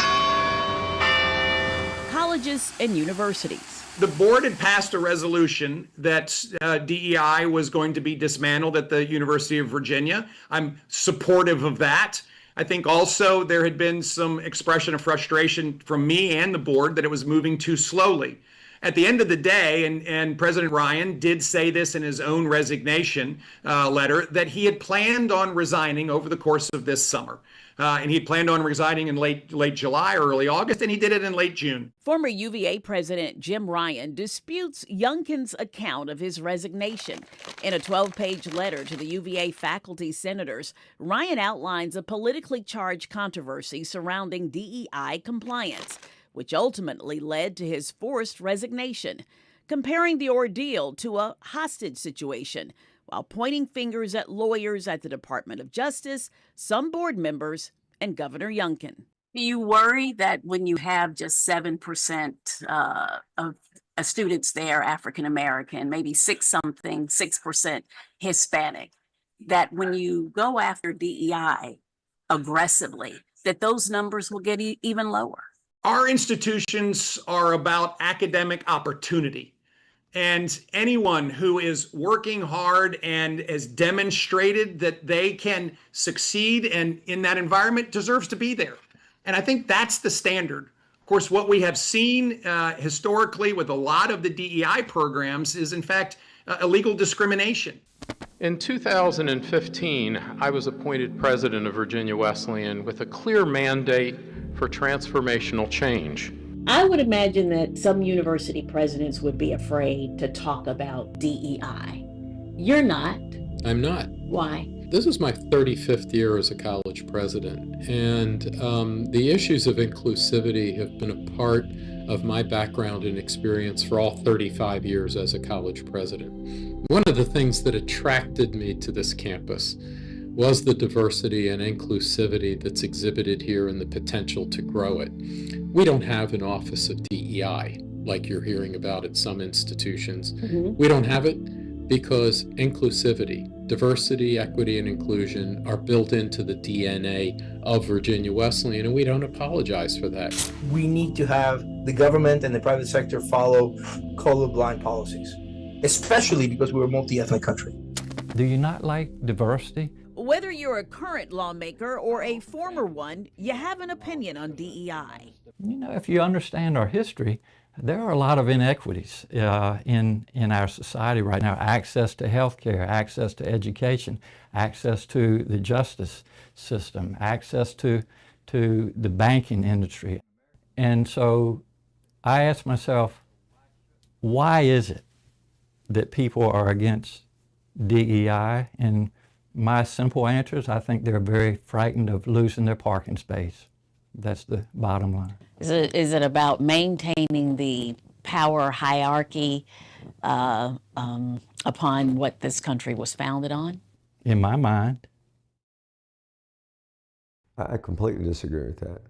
colleges and universities. The board had passed a resolution that DEI was going to be dismantled at the University of Virginia. I'm supportive of that. I think also there had been some expression of frustration from me and the board that it was moving too slowly. At the end of the day, and President Ryan did say this in his own resignation letter, that he had planned on resigning over the course of this summer. And he planned on resigning in late July or early August, and he did it in late June. Former UVA President Jim Ryan disputes Youngkin's account of his resignation. In a 12-page letter to the UVA faculty senators, Ryan outlines a politically charged controversy surrounding DEI compliance, which ultimately led to his forced resignation, comparing the ordeal to a hostage situation, while pointing fingers at lawyers at the Department of Justice, some board members, and Governor Youngkin. Do you worry that when you have just 7% of students there African American, maybe 6% Hispanic, that when you go after DEI aggressively, that those numbers will get even lower? Our institutions are about academic opportunity. And anyone who is working hard and has demonstrated that they can succeed and in that environment deserves to be there. And I think that's the standard. Of course, what we have seen historically with a lot of the DEI programs is, in fact, illegal discrimination. In 2015, I was appointed president of Virginia Wesleyan with a clear mandate for transformational change. I would imagine that some university presidents would be afraid to talk about DEI. You're not. I'm not. Why? This is my 35th year as a college president, and the issues of inclusivity have been a part of my background and experience for all 35 years as a college president. One of the things that attracted me to this campus was the diversity and inclusivity that's exhibited here and the potential to grow it. We don't have an office of DEI like you're hearing about at some institutions. We don't have it because inclusivity, diversity, equity, and inclusion are built into the DNA of Virginia Wesleyan, and we don't apologize for that. We need to have the government and the private sector follow colorblind policies, especially because we're a multi-ethnic country. Do you not like diversity? Whether you're a current lawmaker or a former one, you have an opinion on DEI. if you understand our history, there are a lot of inequities in our society right now. Access to health care, access to education, access to the justice system, access to the banking industry. And so I ask myself, why is it that people are against DEI? And my simple answer is I think they're very frightened of losing their parking space. That's the bottom line. Is it about maintaining the power hierarchy upon what this country was founded on? In my mind. I completely disagree with that.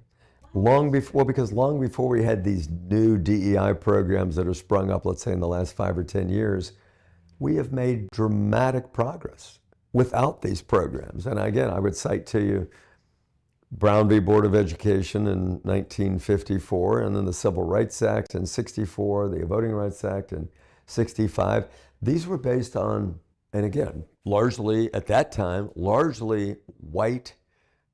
Because long before we had these new DEI programs that have sprung up, let's say in the last 5 or 10 years, we have made dramatic progress without these programs. And again, I would cite to you Brown v. Board of Education in 1954, and then the Civil Rights Act in 64, the Voting Rights Act in 65. These were based on, and again, largely at that time, largely white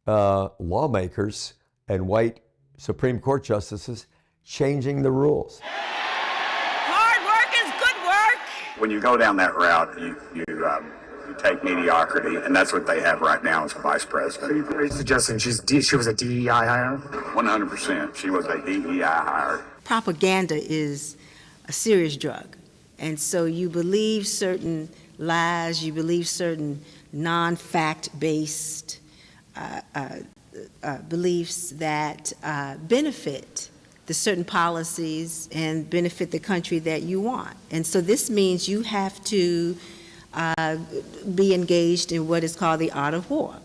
lawmakers and white Supreme Court justices changing the rules. Hard work is good work. When you go down that route, you take mediocrity, and that's what they have right now as a vice president. Are you suggesting she was a DEI hire? 100%. She was a DEI hire. Propaganda is a serious drug. And so you believe certain lies, you believe certain non-fact-based beliefs that benefit the certain policies and benefit the country that you want. And so this means you have to be engaged in what is called the art of war.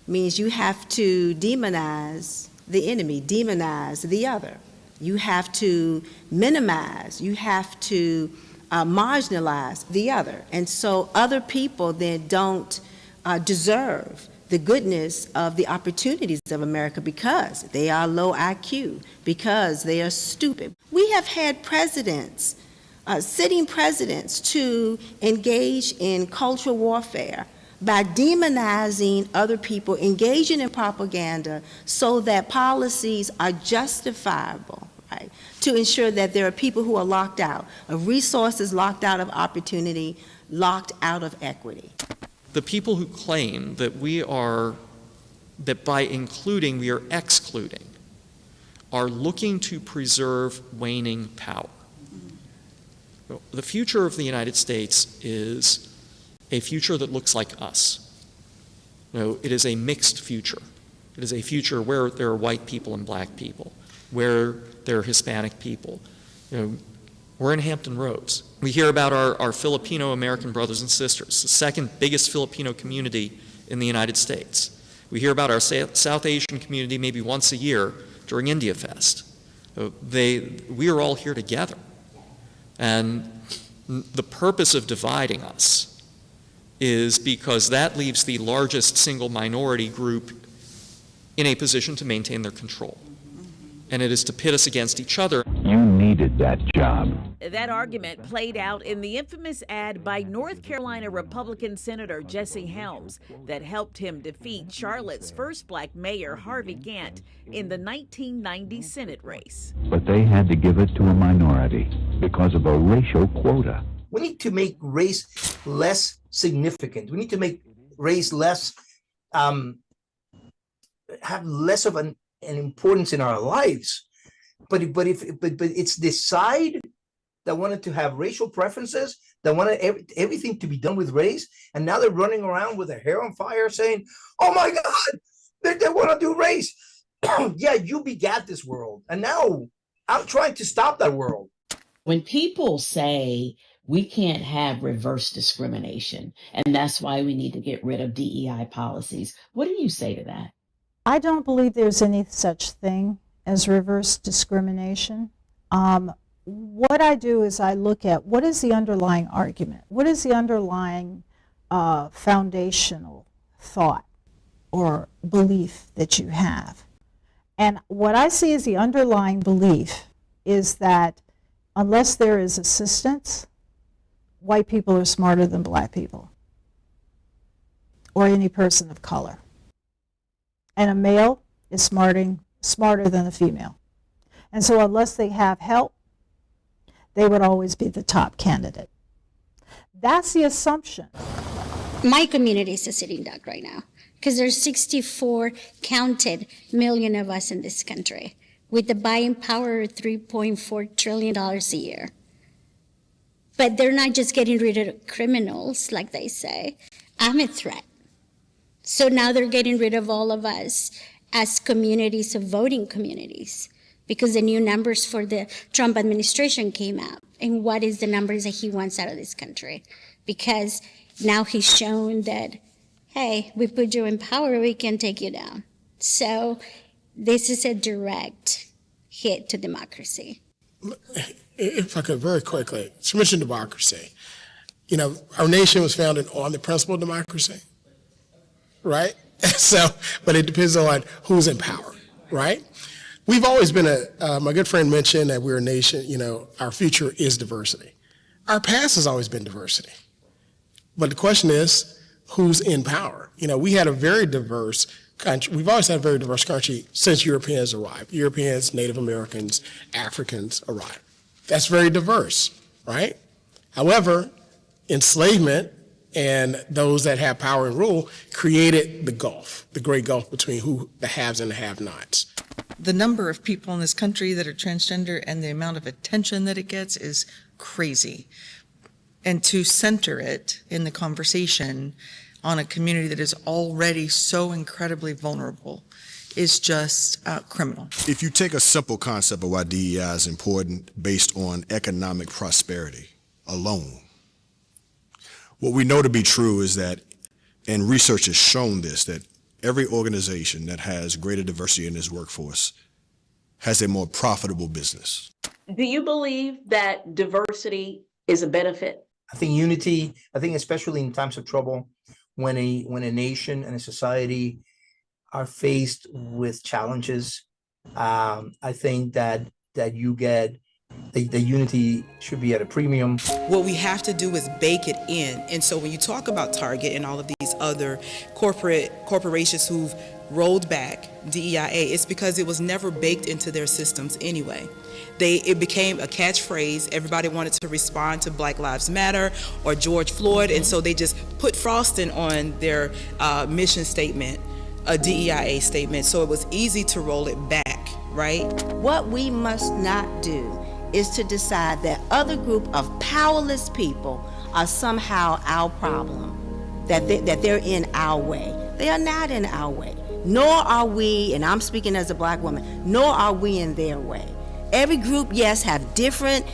It means you have to demonize the enemy, demonize the other. You have to minimize, you have to marginalize the other. And so other people then don't deserve the goodness of the opportunities of America because they are low IQ, because they are stupid. We have had presidents, sitting presidents, to engage in cultural warfare by demonizing other people, engaging in propaganda so that policies are justifiable, right? To ensure that there are people who are locked out of resources, locked out of opportunity, locked out of equity. The people who claim that that by including we are excluding, are looking to preserve waning power. The future of the United States is a future that looks like us. It is a mixed future. It is a future where there are white people and black people, where there are Hispanic people. We're in Hampton Roads. We hear about our Filipino-American brothers and sisters, the second biggest Filipino community in the United States. We hear about our South Asian community maybe once a year during India Fest. We are all here together. And the purpose of dividing us is because that leaves the largest single minority group in a position to maintain their control. And it is to pit us against each other. You needed that job. That argument played out in the infamous ad by North Carolina Republican Senator Jesse Helms that helped him defeat Charlotte's first black mayor, Harvey Gantt, in the 1990 Senate race. But they had to give it to a minority because of a racial quota. We need to make race less significant. We need to make race less, have less of an importance in our lives. But it's this side that wanted to have racial preferences, that wanted everything to be done with race, and now they're running around with their hair on fire saying, oh my God, they want to do race. Yeah, you begat this world, and now I'm trying to stop that world. When people say we can't have reverse discrimination, and that's why we need to get rid of DEI policies, what do you say to that? I don't believe there's any such thing as reverse discrimination. What I do is I look at what is the underlying argument? What is the underlying foundational thought or belief that you have? And what I see as the underlying belief is that unless there is assistance, white people are smarter than black people or any person of color. And a male is smarter than a female. And so unless they have help, they would always be the top candidate. That's the assumption. My community is a sitting duck right now because there's 64 counted million of us in this country with the buying power of $3.4 trillion a year. But they're not just getting rid of criminals, like they say. I'm a threat. So now they're getting rid of all of us as communities of voting communities because the new numbers for the Trump administration came out. And what is the numbers that he wants out of this country? Because now he's shown that, hey, we put you in power, we can take you down. So this is a direct hit to democracy. If I could very quickly, she mentioned democracy. You know, our nation was founded on the principle of democracy, right? So, but it depends on who's in power, right? We've always been my good friend mentioned that we're a nation, you know, our future is diversity. Our past has always been diversity. But the question is, who's in power? You know, we had a very diverse country. We've always had a very diverse country since Europeans arrived. Europeans, Native Americans, Africans arrived. That's very diverse, right? However, enslavement and those that have power and rule created the gulf, the great gulf between the haves and the have-nots. The number of people in this country that are transgender and the amount of attention that it gets is crazy. And to center it in the conversation on a community that is already so incredibly vulnerable is just criminal. If you take a simple concept of why DEI is important based on economic prosperity alone, what we know to be true is that, and research has shown this, that every organization that has greater diversity in its workforce has a more profitable business. Do you believe that diversity is a benefit? I think unity, I think especially in times of trouble, when a nation and a society are faced with challenges, I think that you get the unity should be at a premium. What we have to do is bake it in. And so when you talk about Target and all of these other corporations who've rolled back DEIA, it's because it was never baked into their systems anyway. It became a catchphrase. Everybody wanted to respond to Black Lives Matter or George Floyd, and so they just put frosting on their mission statement, a DEIA statement, so it was easy to roll it back, right? What we must not do is to decide that other group of powerless people are somehow our problem, that they're in our way. They are not in our way, nor are we, and I'm speaking as a Black woman, nor are we in their way. Every group, yes, have different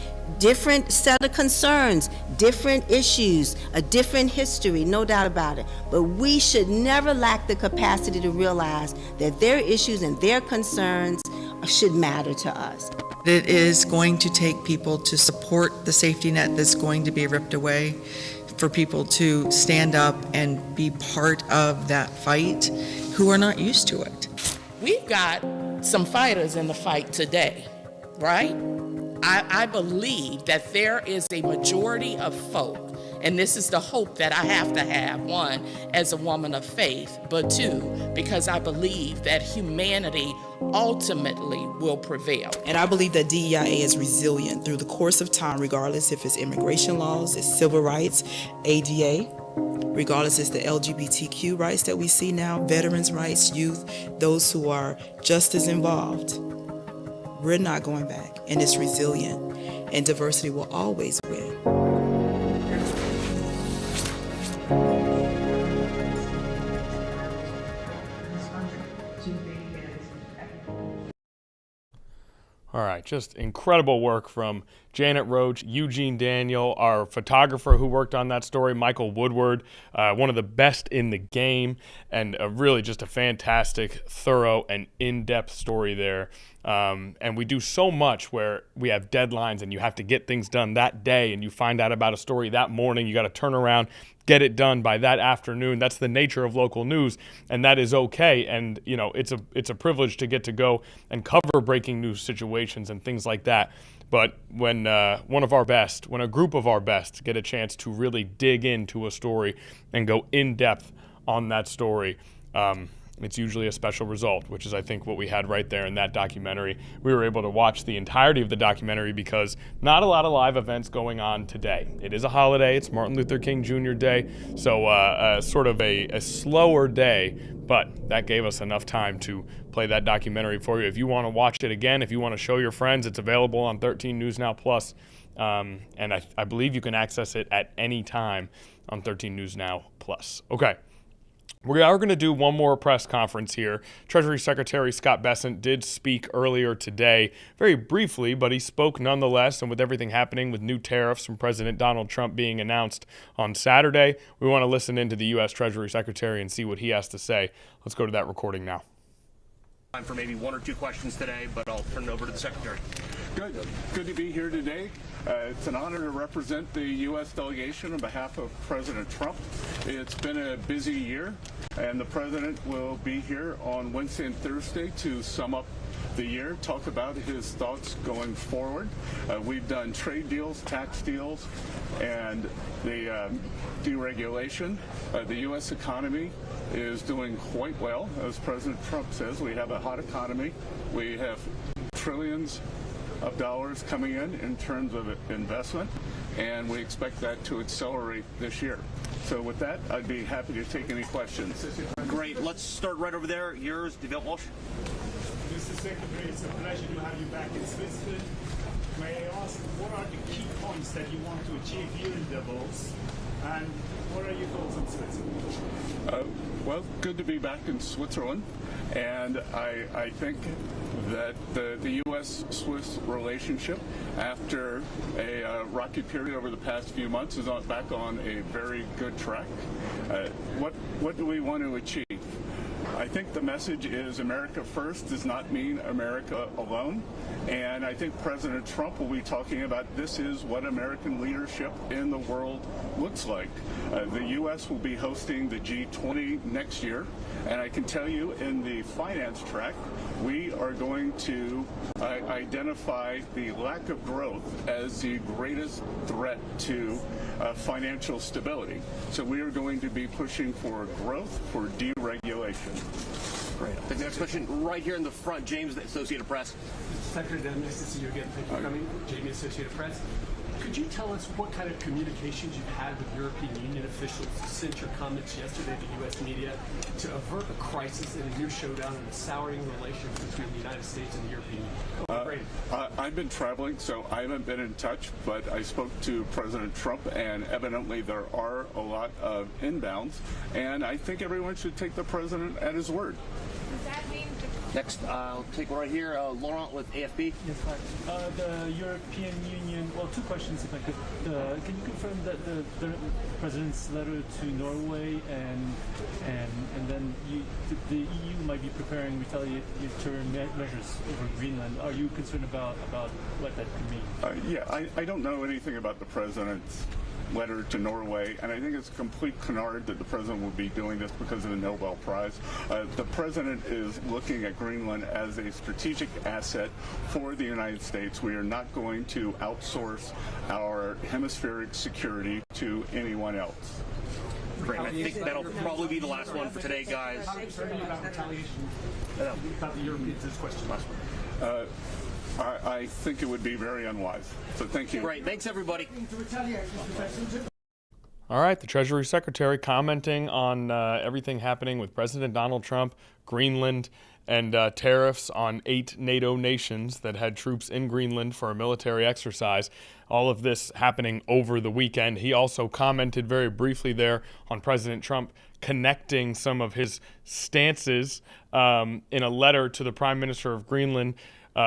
set of concerns, different issues, a different history, no doubt about it. But we should never lack the capacity to realize that their issues and their concerns should matter to us. It is going to take people to support the safety net that's going to be ripped away, for people to stand up and be part of that fight who are not used to it. We've got some fighters in the fight today, right? I believe that there is a majority of folk, and this is the hope that I have to have, one, as a woman of faith, but two, because I believe that humanity ultimately will prevail. And I believe that DEIA is resilient through the course of time, regardless if it's immigration laws, it's civil rights, ADA, regardless it's the LGBTQ rights that we see now, veterans' rights, youth, those who are just as involved. We're not going back, and it's resilient, and diversity will always win. All right, just incredible work from Janet Roach, Eugene Daniel, our photographer who worked on that story, Michael Woodward, one of the best in the game, and really just a fantastic, thorough, and in-depth story there. And we do so much where we have deadlines and you have to get things done that day, and you find out about a story that morning, you got to turn around, get it done by that afternoon. That's the nature of local news, and that is okay. And you know, it's a privilege to get to go and cover breaking news situations and things like that. But when when a group of our best get a chance to really dig into a story and go in depth on that story, it's usually a special result, which is, I think, what we had right there in that documentary. We were able to watch the entirety of the documentary because not a lot of live events going on today. It is a holiday. It's Martin Luther King Jr. Day, so sort of a slower day, but that gave us enough time to play that documentary for you. If you want to watch it again, if you want to show your friends, it's available on 13 News Now Plus, and I believe you can access it at any time on 13 News Now Plus. Okay. We are going to do one more press conference here. Treasury Secretary Scott Bessent did speak earlier today, very briefly, but he spoke nonetheless. And with everything happening with new tariffs from President Donald Trump being announced on Saturday, we want to listen into the U.S. Treasury Secretary and see what he has to say. Let's go to that recording now. Time for maybe one or two questions today, but I'll turn it over to the Secretary. Good to be here today. It's an honor to represent the U.S. delegation on behalf of President Trump. It's been a busy year, and the President will be here on Wednesday and Thursday to sum up the year, talk about his thoughts going forward. We've done trade deals, tax deals, and the deregulation. The U.S. economy is doing quite well. As President Trump says, we have a hot economy. We have trillions of dollars coming in terms of investment, and we expect that to accelerate this year. So with that, I'd be happy to take any questions. Great. Let's start right over there. Yours, DeVille Walsh. Mr. Secretary, it's a pleasure to have you back in Switzerland. May I ask, what are the key points that you want to achieve here in Davos, and what are your thoughts on Switzerland? Well, good to be back in Switzerland, and I think that the U.S.-Swiss relationship, after a rocky period over the past few months, is back on a very good track. What do we want to achieve? I think the message is America first does not mean America alone. And I think President Trump will be talking about this is what American leadership in the world looks like. The U.S. will be hosting the G20 next year. And I can tell you in the finance track, we are going to identify the lack of growth as the greatest threat to financial stability. So we are going to be pushing for growth, for deregulation. Great. The next question right here in the front, James, the Associated Press. Secretary, nice to see you again. Thank you for coming. Jamie, Associated Press. Could you tell us what kind of communications you've had with European Union officials since your comments yesterday to U.S. media to avert a crisis and a new showdown in the souring relations between the United States and the European Union? I've been traveling, so I haven't been in touch, but I spoke to President Trump, and evidently there are a lot of inbounds, and I think everyone should take the president at his word. Does that mean next, I'll take one right here. Laurent with AFP. Yes, hi. The European Union, well, two questions if I could. Can you confirm that the President's letter to Norway and then the EU might be preparing retaliatory measures over Greenland? Are you concerned about what that could mean? Yeah, I don't know anything about the President's letter to Norway, and I think it's a complete canard that the president will be doing this because of the Nobel Prize. The president is looking at Greenland as a strategic asset for the United States. We are not going to outsource our hemispheric security to anyone else. Great. I think that'll probably be the last one for today, guys. About retaliation. About the Europeans, this question. Last one. I think it would be very unwise. So thank you. Great. Thanks, everybody. All right, the Treasury Secretary commenting on everything happening with President Donald Trump, Greenland, and tariffs on 8 NATO nations that had troops in Greenland for a military exercise. All of this happening over the weekend. He also commented very briefly there on President Trump connecting some of his stances in a letter to the Prime Minister of Greenland,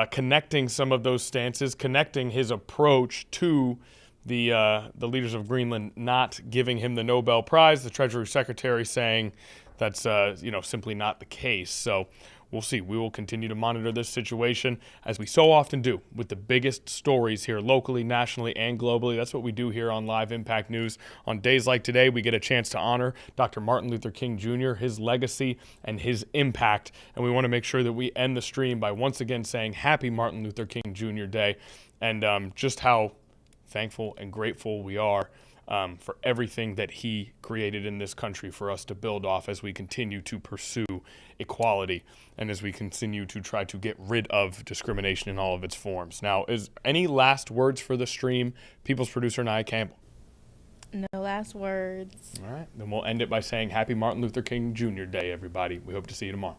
connecting some of those stances, connecting his approach to the leaders of Greenland not giving him the Nobel Prize. The Treasury Secretary saying that's simply not the case. So we'll see. We will continue to monitor this situation as we so often do with the biggest stories here locally, nationally, and globally. That's what we do here on Live Impact News. On days like today, we get a chance to honor Dr. Martin Luther King Jr., his legacy and his impact. And we want to make sure that we end the stream by once again saying Happy Martin Luther King Jr. Day and just how thankful and grateful we are for everything that he created in this country for us to build off as we continue to pursue equality and as we continue to try to get rid of discrimination in all of its forms. Now, is any last words for the stream, People's Producer Nia Campbell? No last words. All right, then we'll end it by saying Happy Martin Luther King Jr. Day, everybody. We hope to see you tomorrow.